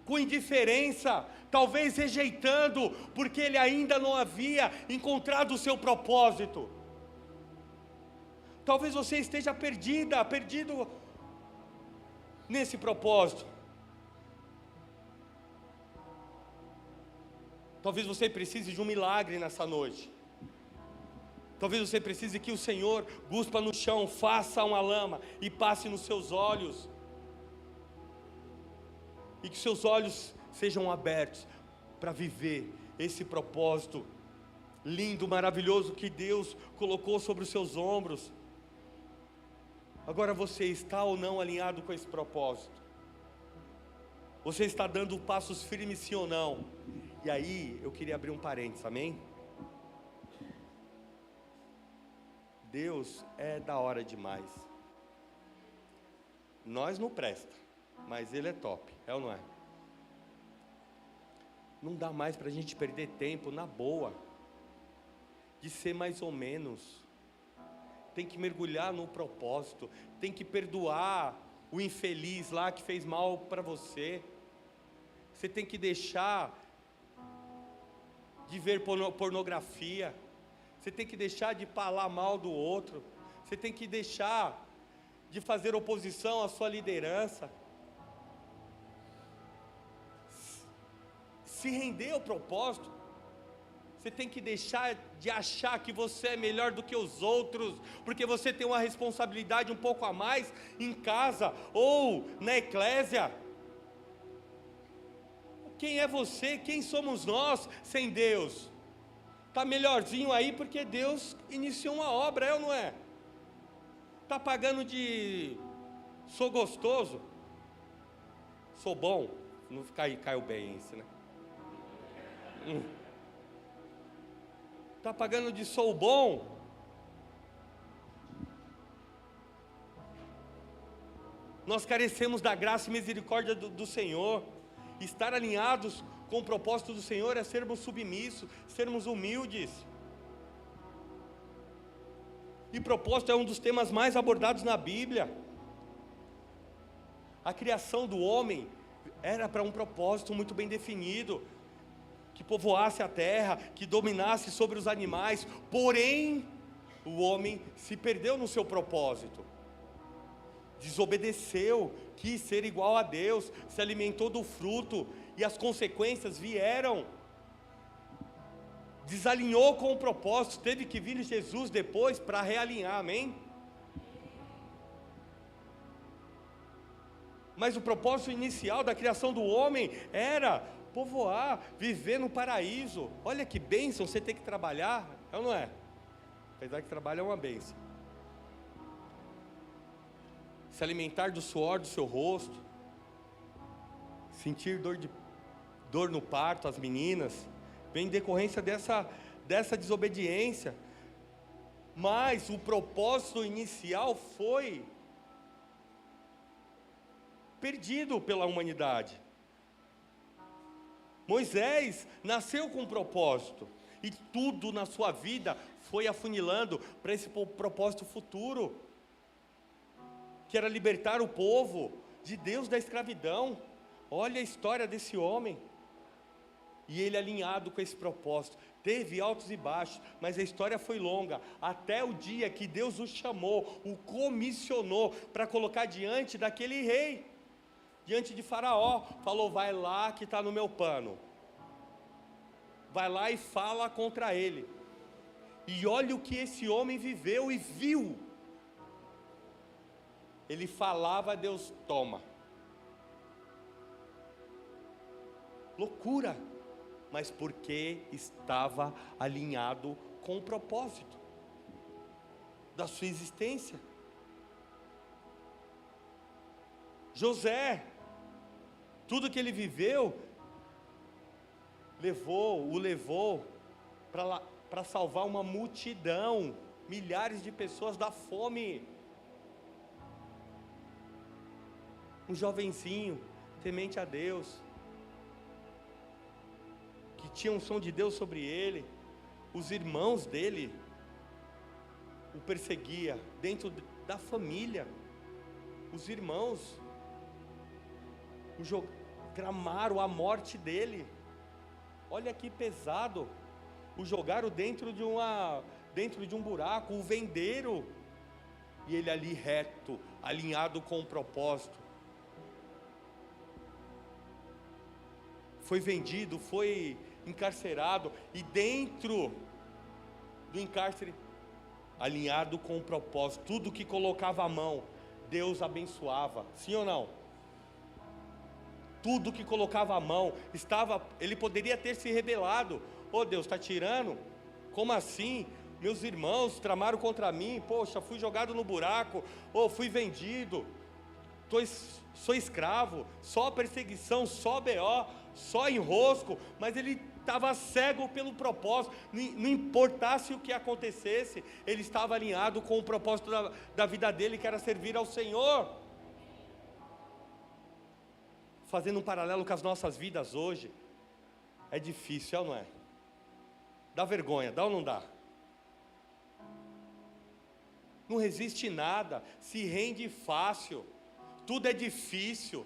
com indiferença, talvez rejeitando, porque ele ainda não havia encontrado o seu propósito. Talvez você esteja perdido nesse propósito. Talvez você precise de um milagre nessa noite. Talvez você precise que o Senhor cuspa no chão, faça uma lama e passe nos seus olhos, e que seus olhos sejam abertos para viver esse propósito lindo, maravilhoso que Deus colocou sobre os seus ombros. Agora você está ou não alinhado com esse propósito? Você está dando passos firmes, sim ou não? E aí, eu queria abrir um parênteses, amém? Deus é da hora demais. Nós não presta, mas Ele é top, é ou não é? Não dá mais para a gente perder tempo na boa, de ser mais ou menos. Tem que mergulhar no propósito, tem que perdoar o infeliz lá que fez mal para você. Você tem que deixar de ver pornografia, você tem que deixar de falar mal do outro, você tem que deixar de fazer oposição à sua liderança, se render ao propósito. Você tem que deixar de achar que você é melhor do que os outros, porque você tem uma responsabilidade um pouco a mais em casa ou na eclésia. Quem é você? Quem somos nós sem Deus? Está melhorzinho aí porque Deus iniciou uma obra, é ou não é? Está pagando de sou gostoso, sou bom, não caiu bem isso, né? Está pagando de sou bom. Nós carecemos da graça e misericórdia do Senhor. Estar alinhados com o propósito do Senhor é sermos submissos, sermos humildes. E propósito é um dos temas mais abordados na Bíblia. A criação do homem era para um propósito muito bem definido, que povoasse a terra, que dominasse sobre os animais. Porém, o homem se perdeu no seu propósito, desobedeceu, quis ser igual a Deus, se alimentou do fruto, e as consequências vieram. Desalinhou com o propósito, teve que vir Jesus depois para realinhar, amém? Mas o propósito inicial da criação do homem era povoar, viver no paraíso. Olha que bênção você ter que trabalhar, é ou não é? Apesar que trabalho é uma bênção. Se alimentar do suor do seu rosto, sentir dor no parto, as meninas, vem em decorrência dessa desobediência. Mas o propósito inicial foi perdido pela humanidade. Moisés nasceu com um propósito, e tudo na sua vida foi afunilando para esse propósito futuro, que era libertar o povo de Deus da escravidão. Olha a história desse homem, e ele alinhado com esse propósito, teve altos e baixos, mas a história foi longa, até o dia que Deus o chamou, o comissionou, para colocar diante daquele rei, diante de Faraó, falou: vai lá que está no meu plano, vai lá e fala contra ele. E olha o que esse homem viveu e viu. Ele falava, Deus toma. Loucura, mas porque estava alinhado com o propósito da sua existência. José, tudo que ele viveu, o levou para salvar uma multidão, milhares de pessoas da fome. Um jovenzinho, temente a Deus, que tinha um som de Deus sobre ele. Os irmãos dele o perseguia, dentro da família. Os irmãos tramaram a morte dele. Olha que pesado. O jogaram dentro de um buraco, o venderam, e ele ali reto, alinhado com o propósito. Foi vendido, foi encarcerado, e dentro do encárcere, alinhado com o propósito, tudo que colocava a mão, Deus abençoava, sim ou não? Tudo que colocava a mão, ele poderia ter se rebelado: Deus está tirando, Como assim? Meus irmãos tramaram contra mim, poxa, fui jogado no buraco, ou fui vendido, sou escravo, só perseguição, só BO, só enrosco, mas ele estava cego pelo propósito, não importasse o que acontecesse, ele estava alinhado com o propósito da vida dele, que era servir ao Senhor. Fazendo um paralelo com as nossas vidas hoje, é difícil, não é? Dá vergonha, dá ou não dá? Não resiste nada, se rende fácil, tudo é difícil.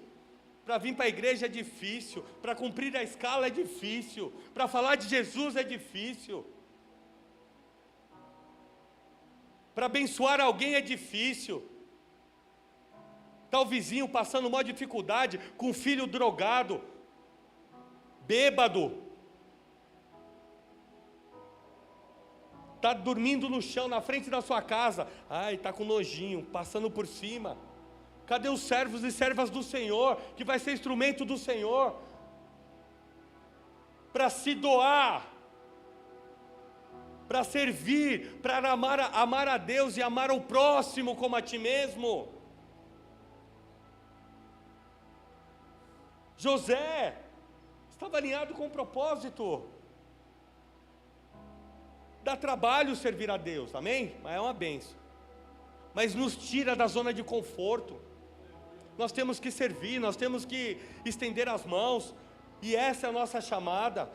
Para vir para a igreja é difícil, para cumprir a escala é difícil, para falar de Jesus é difícil, para abençoar alguém é difícil. Está o vizinho passando uma dificuldade, com o filho drogado, bêbado, está dormindo no chão, na frente da sua casa, ai, está com nojinho, passando por cima. Cadê os servos e servas do Senhor, que vai ser instrumento do Senhor, para se doar, para servir, para amar a Deus e amar o próximo como a ti mesmo? José estava alinhado com o propósito. Dá trabalho servir a Deus, amém? Mas é uma bênção. Mas nos tira da zona de conforto. Nós temos que servir, nós temos que estender as mãos, e essa é a nossa chamada.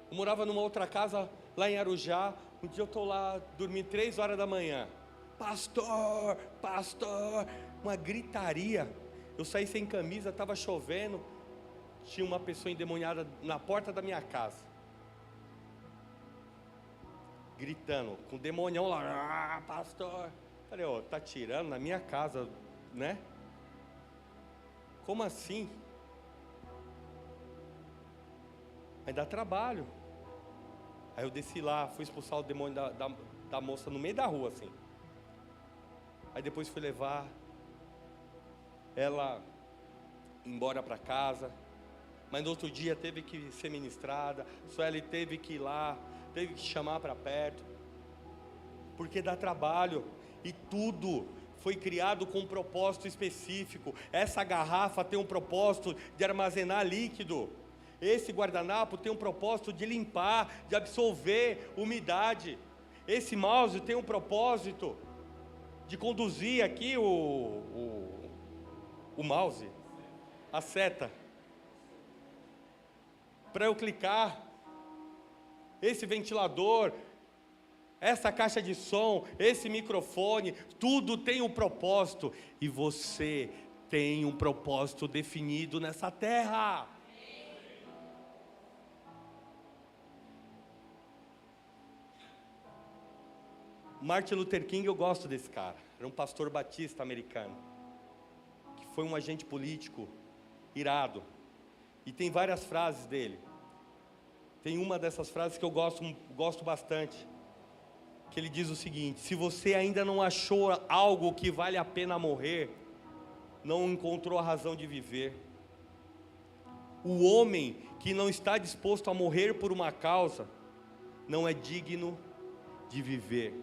Eu morava numa outra casa lá em Arujá. Um dia eu estou lá dormindo 3 horas da manhã. Pastor, pastor, uma gritaria. Eu saí sem camisa, estava chovendo. Tinha uma pessoa endemoniada na porta da minha casa, gritando, com o demonião lá, pastor. Falei, tá tirando na minha casa, né? Como assim? Mas dá trabalho. Aí eu desci lá, fui expulsar o demônio da moça no meio da rua, assim. Aí depois fui levar ela embora para casa. Mas no outro dia teve que ser ministrada, Sueli teve que ir lá, teve que chamar para perto, porque dá trabalho, e tudo foi criado com um propósito específico. Essa garrafa tem um propósito de armazenar líquido, esse guardanapo tem um propósito de limpar, de absorver umidade, esse mouse tem um propósito de conduzir aqui o mouse, a seta, para eu clicar. Esse ventilador, essa caixa de som, esse microfone, tudo tem um propósito, e você tem um propósito definido nessa terra. Martin Luther King, eu gosto desse cara, era um pastor batista americano, que foi um agente político irado. E tem várias frases dele. Tem uma dessas frases que eu gosto bastante, que ele diz o seguinte: se você ainda não achou algo que vale a pena morrer, não encontrou a razão de viver. O homem que não está disposto a morrer por uma causa, não é digno de viver.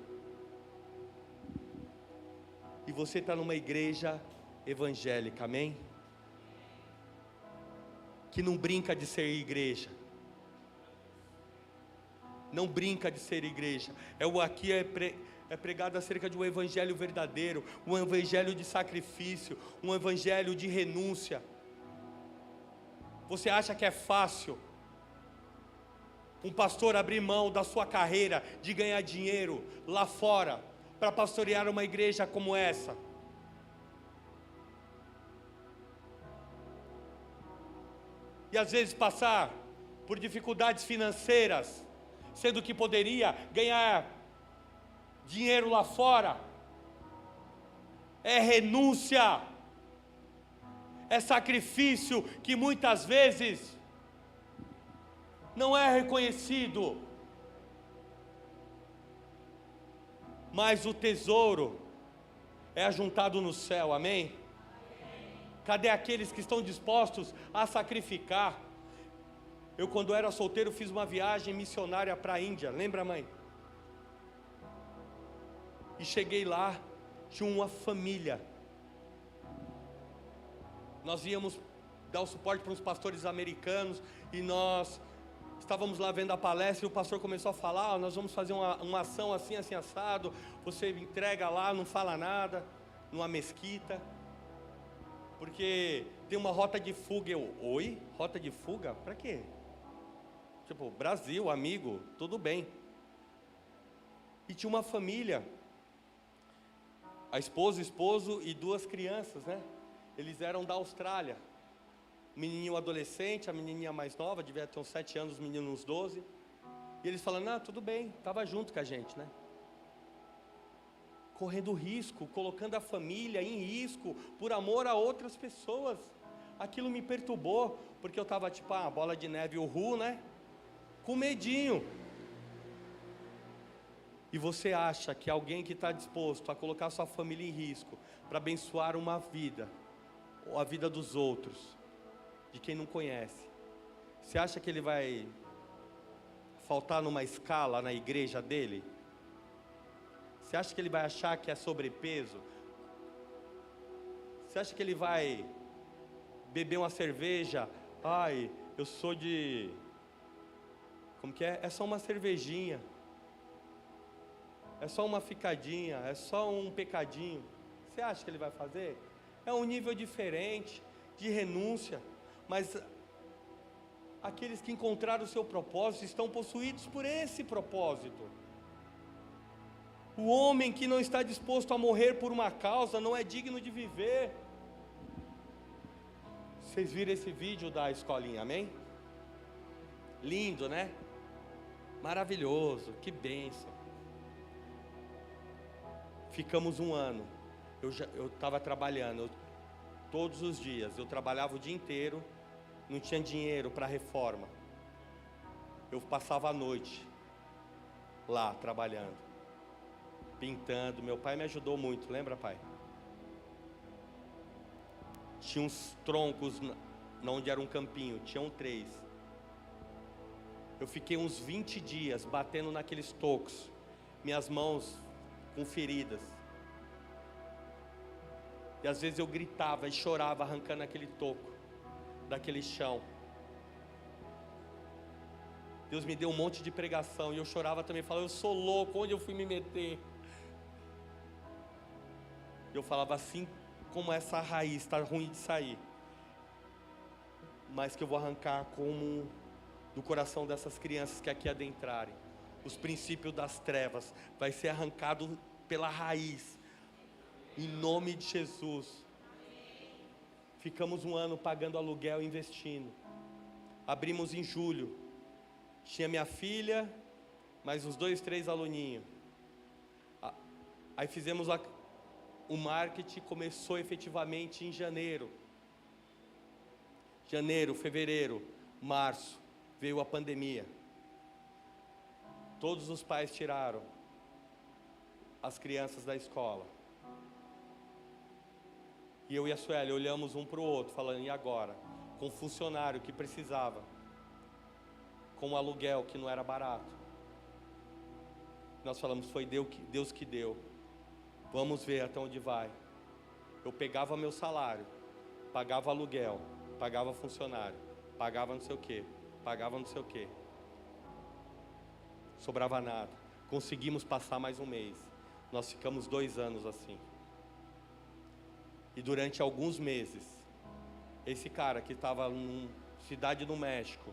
E você está numa igreja evangélica, amém? Que não brinca de ser igreja, não brinca de ser igreja. Aqui é pregado acerca de um evangelho verdadeiro, um evangelho de sacrifício, um evangelho de renúncia. Você acha que é fácil um pastor abrir mão da sua carreira, de ganhar dinheiro lá fora, para pastorear uma igreja como essa? E às vezes passar por dificuldades financeiras, sendo que poderia ganhar dinheiro lá fora? É renúncia, é sacrifício que muitas vezes não é reconhecido. Mas o tesouro é ajuntado no céu, amém? Cadê aqueles que estão dispostos a sacrificar? Eu, quando era solteiro, fiz uma viagem missionária para a Índia, lembra, mãe? E cheguei lá, tinha uma família. Nós íamos dar o suporte para uns pastores americanos, e nós estávamos lá vendo a palestra, e o pastor começou a falar: nós vamos fazer uma ação assim, assim, assado, você entrega lá, não fala nada, numa mesquita, porque tem uma rota de fuga. Eu, oi? Rota de fuga? Para quê? Tipo, Brasil, amigo, tudo bem. E tinha uma família, a esposa, o esposo e 2 crianças, né? Eles eram da Austrália. O menininho adolescente, a menininha mais nova, devia ter uns 7 anos, os meninos uns 12. E eles falando: tudo bem, estava junto com a gente, né? Correndo risco, colocando a família em risco, por amor a outras pessoas. Aquilo me perturbou, porque eu estava tipo, bola de neve, né? Com medinho. E você acha que alguém que está disposto a colocar sua família em risco, para abençoar uma vida, ou a vida dos outros, de quem não conhece, você acha que ele vai faltar numa escala na igreja dele? Você acha que ele vai achar que é sobrepeso? Você acha que ele vai beber uma cerveja? Eu sou de... Como que é? É só uma cervejinha. É só uma ficadinha. É só um pecadinho. Você acha que ele vai fazer? É um nível diferente de renúncia. Mas aqueles que encontraram o seu propósito estão possuídos por esse propósito. O homem que não está disposto a morrer por uma causa não é digno de viver. Vocês viram esse vídeo da escolinha, amém? Lindo, né? Maravilhoso, que bênção. Ficamos 1 ano. Eu estava trabalhando todos os dias. Eu trabalhava o dia inteiro. Não tinha dinheiro para a reforma. Eu passava a noite lá trabalhando, pintando. Meu pai me ajudou muito, lembra, pai? Tinha uns troncos onde era um campinho, tinham 3. Eu fiquei uns 20 dias batendo naqueles tocos, minhas mãos com feridas. E às vezes eu gritava e chorava arrancando aquele toco daquele chão. Deus me deu um monte de pregação e eu chorava também, falava: eu sou louco, onde eu fui me meter? Eu falava: assim como essa raiz está ruim de sair, mas que eu vou arrancar como do coração dessas crianças que aqui adentrarem, os princípios das trevas, vai ser arrancado pela raiz, em nome de Jesus. Ficamos 1 ano pagando aluguel e investindo. Abrimos em julho. Tinha minha filha, mais uns 2, 3 aluninhos. Aí fizemos o marketing, começou efetivamente em janeiro. Janeiro, fevereiro, março, veio a pandemia. Todos os pais tiraram as crianças da escola. E eu e a Sueli olhamos um para o outro, falando: e agora? Com o funcionário que precisava, com o aluguel que não era barato. Nós falamos: foi Deus que deu. Vamos ver até onde vai. Eu pegava meu salário, pagava aluguel, pagava funcionário, pagava não sei o quê, pagava não sei o quê. Sobrava nada. Conseguimos passar mais um mês. Nós ficamos 2 anos assim. E durante alguns meses, esse cara que estava numa cidade no México,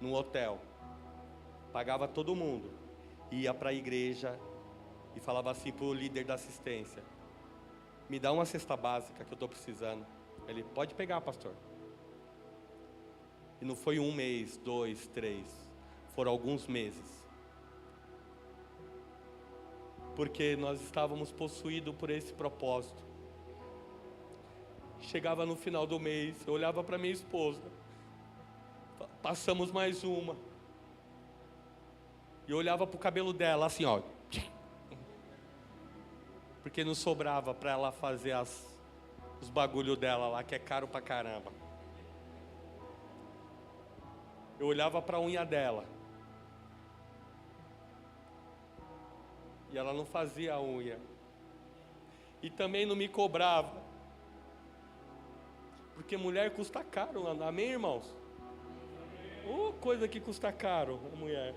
num hotel, pagava todo mundo, ia para a igreja e falava assim para o líder da assistência: me dá uma cesta básica que eu estou precisando. Ele: pode pegar, pastor. E não foi 1 mês, 2, 3, foram alguns meses. Porque nós estávamos possuídos por esse propósito. Chegava no final do mês, eu olhava para minha esposa, passamos mais uma, e eu olhava para o cabelo dela assim, ó, porque não sobrava para ela fazer os bagulho dela lá, que é caro pra caramba. Eu olhava para a unha dela. E ela não fazia a unha. E também não me cobrava. Porque mulher custa caro, amém, irmãos? Oh, coisa que custa caro, a mulher.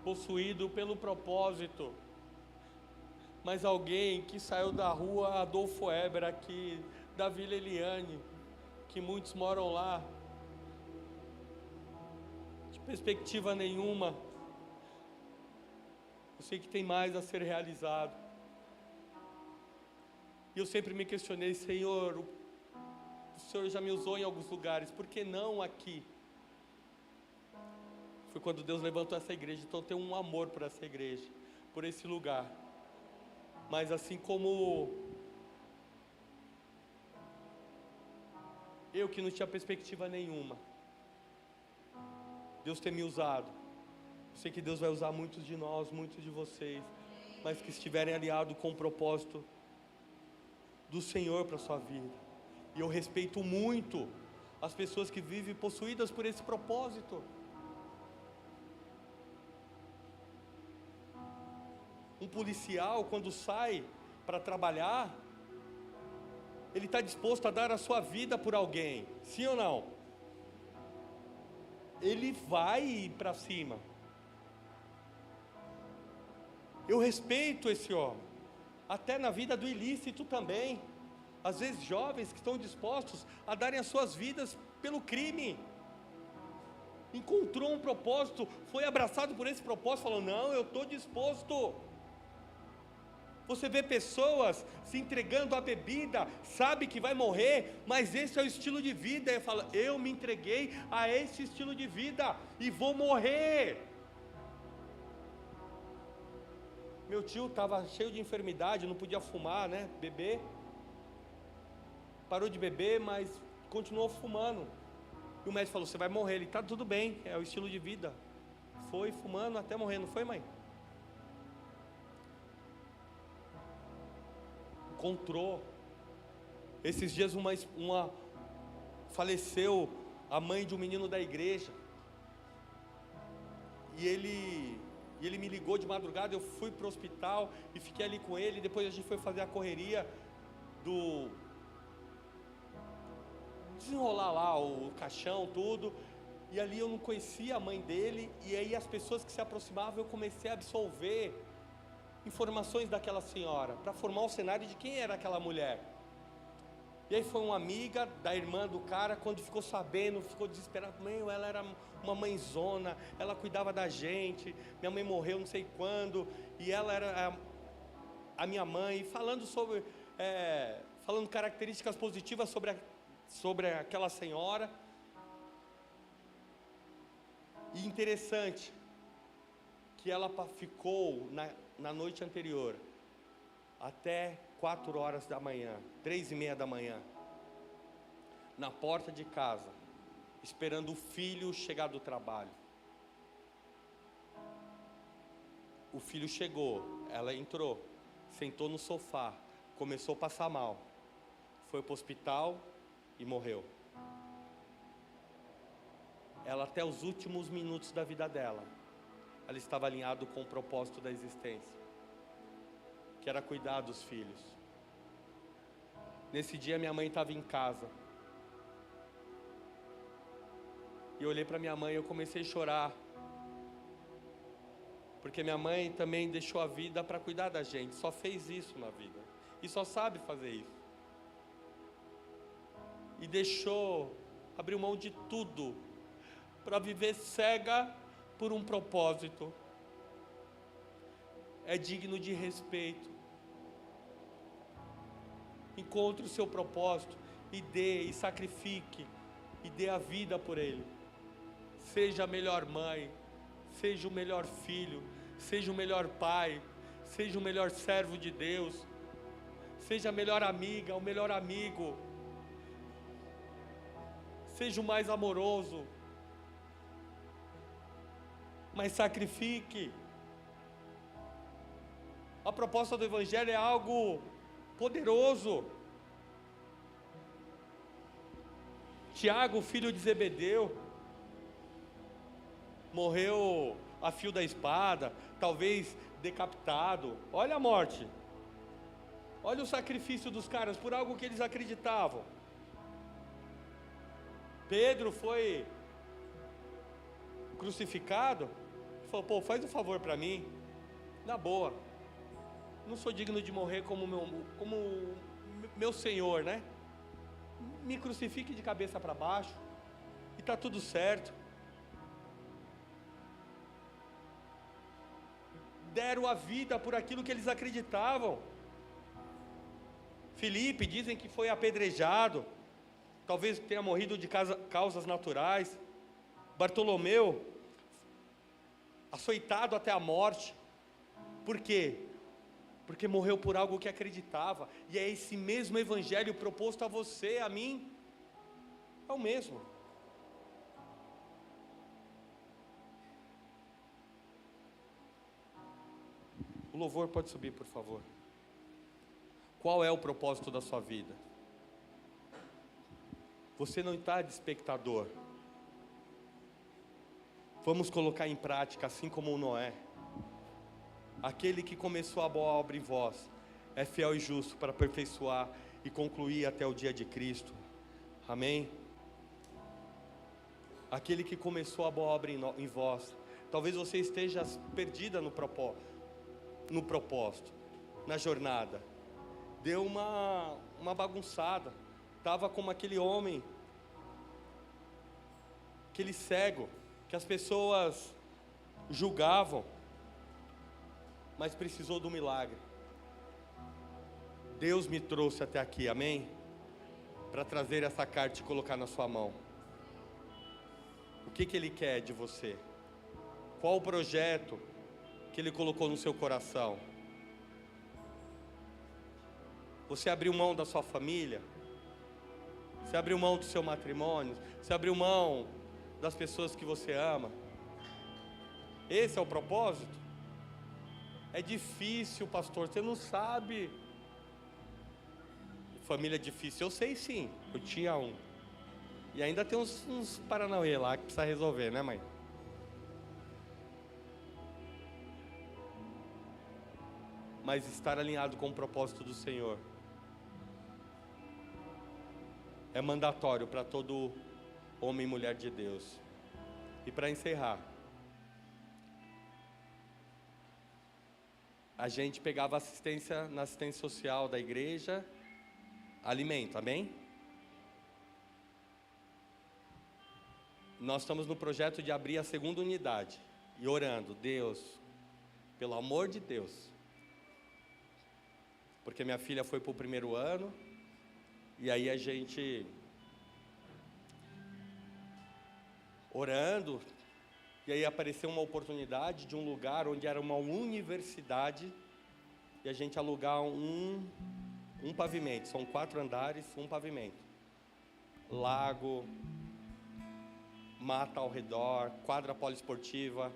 Possuído pelo propósito. Mas alguém que saiu da rua Adolfo Eber aqui, da Vila Eliane, que muitos moram lá, de perspectiva nenhuma. Eu sei que tem mais a ser realizado. E eu sempre me questionei, Senhor, o Senhor já me usou em alguns lugares, por que não aqui? Foi quando Deus levantou essa igreja, então eu tenho um amor por essa igreja, por esse lugar. Mas assim como eu que não tinha perspectiva nenhuma, Deus tem me usado. Eu sei que Deus vai usar muitos de nós, muitos de vocês, mas que estiverem aliados com o propósito do Senhor para a sua vida. E eu respeito muito as pessoas que vivem possuídas por esse propósito. Um policial, quando sai para trabalhar, ele está disposto a dar a sua vida por alguém, sim ou não? Ele vai para cima. Eu respeito esse homem, até na vida do ilícito também. Às vezes jovens que estão dispostos a darem as suas vidas pelo crime. Encontrou um propósito, foi abraçado por esse propósito, falou, não, eu estou disposto. Você vê pessoas se entregando à bebida, sabe que vai morrer, mas esse é o estilo de vida. Ele fala, eu me entreguei a esse estilo de vida e vou morrer. Meu tio estava cheio de enfermidade, não podia fumar, né, beber. Parou de beber, mas continuou fumando. E o médico falou, você vai morrer. Ele, tá tudo bem, é o estilo de vida. Foi fumando até morrer, não foi, mãe? Encontrou. Esses dias faleceu a mãe de um menino da igreja. E ele me ligou de madrugada, eu fui para o hospital e fiquei ali com ele. Depois a gente foi fazer a correria do desenrolar lá o caixão, tudo. E ali eu não conhecia a mãe dele. E aí as pessoas que se aproximavam, eu comecei a absorver informações daquela senhora, para formar um cenário de quem era aquela mulher. E aí foi uma amiga da irmã do cara, quando ficou sabendo, ficou desesperada. Meu, ela era uma mãezona, ela cuidava da gente, minha mãe morreu não sei quando, e ela era a minha mãe, falando falando características positivas sobre aquela senhora. E interessante, que ela ficou na noite anterior, até 4 horas da manhã, 3:30 da manhã, na porta de casa, esperando o filho chegar do trabalho. O filho chegou, ela entrou, sentou no sofá, começou a passar mal, foi para o hospital e morreu. Ela, até os últimos minutos da vida dela, ela estava alinhada com o propósito da existência, que era cuidar dos filhos. Nesse dia minha mãe estava em casa, e eu olhei para minha mãe e eu comecei a chorar, porque minha mãe também deixou a vida para cuidar da gente, só fez isso na vida, e só sabe fazer isso, e abriu mão de tudo, para viver cega por um propósito. É digno de respeito. Encontre o seu propósito e dê, e sacrifique, e dê a vida por ele. Seja a melhor mãe, seja o melhor filho, seja o melhor pai, seja o melhor servo de Deus, seja a melhor amiga, o melhor amigo, seja o mais amoroso, mas sacrifique. A proposta do Evangelho é algo poderoso. Tiago, filho de Zebedeu, morreu a fio da espada, talvez decapitado. Olha a morte. Olha o sacrifício dos caras por algo que eles acreditavam. Pedro foi crucificado, falou, pô, faz um favor para mim, na boa, não sou digno de morrer como meu Senhor, né? Me crucifique de cabeça para baixo, e está tudo certo. Deram a vida por aquilo que eles acreditavam. Filipe, dizem que foi apedrejado, talvez tenha morrido de causas naturais. Bartolomeu, açoitado até a morte. Por quê? Porque morreu por algo que acreditava. E é esse mesmo evangelho proposto a você, a mim. É o mesmo. O louvor pode subir, por favor. Qual é o propósito da sua vida? Você não está de espectador. Vamos colocar em prática, assim como o Noé. Aquele que começou a boa obra em vós é fiel e justo para aperfeiçoar e concluir até o dia de Cristo. Amém? Aquele que começou a boa obra em vós. Talvez você esteja perdida no propósito, na jornada. Deu uma bagunçada. Estava como aquele homem, aquele cego, que as pessoas julgavam, mas precisou do milagre. Deus me trouxe até aqui, amém? Para trazer essa carta e colocar na sua mão. O que Ele quer de você? Qual o projeto que Ele colocou no seu coração? Você abriu mão da sua família? Você abriu mão do seu matrimônio? Você abriu mão das pessoas que você ama? Esse é o propósito? É difícil, pastor, você não sabe. Família difícil, eu sei sim, eu tinha um. E ainda tem uns paranauê lá que precisa resolver, né, mãe? Mas estar alinhado com o propósito do Senhor é mandatório para todo homem e mulher de Deus. E para encerrar, a gente pegava assistência na assistência social da igreja, alimento, amém? Nós estamos no projeto de abrir a segunda unidade e orando, Deus, pelo amor de Deus, porque minha filha foi para o primeiro ano, e aí a gente orando, e aí apareceu uma oportunidade de um lugar onde era uma universidade, e a gente alugar um pavimento, são 4 andares, um pavimento, lago, mata ao redor, quadra poliesportiva,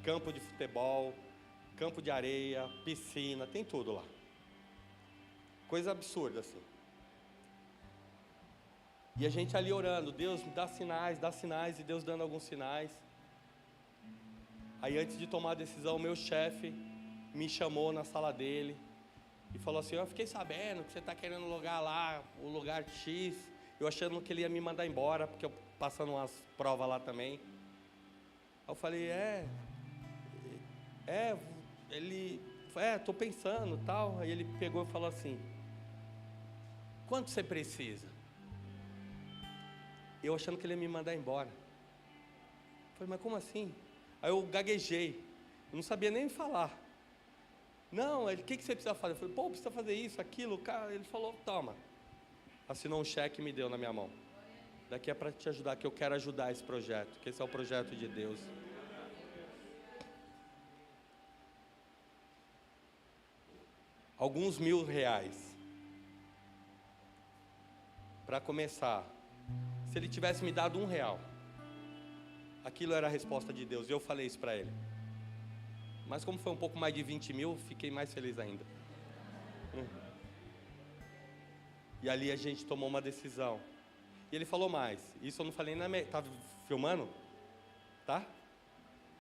campo de futebol, campo de areia, piscina, tem tudo lá. Coisa absurda assim. E a gente ali orando, Deus me dá sinais, e Deus dando alguns sinais. Aí antes de tomar a decisão, meu chefe me chamou na sala dele e falou assim, eu fiquei sabendo que você está querendo alugar lá, o lugar X, eu achando que ele ia me mandar embora, porque eu passando umas provas lá também. Aí eu falei, estou pensando tal. Aí ele pegou e falou assim, quanto você precisa? Eu achando que ele ia me mandar embora. Eu falei, mas como assim? Aí eu gaguejei, eu não sabia nem falar. Não, ele, o que você precisa fazer? Eu falei, precisa fazer isso, aquilo. Cara, ele falou, toma. Assinou um cheque e me deu na minha mão. Daqui é para te ajudar, que eu quero ajudar esse projeto, que esse é o projeto de Deus. Alguns R$1.000. Para começar, se ele tivesse me dado R$1, aquilo era a resposta de Deus, e eu falei isso para ele. Mas como foi um pouco mais de 20 mil, fiquei mais feliz ainda. E ali a gente tomou uma decisão. E ele falou mais. Isso eu não falei na... Tá filmando? Tá?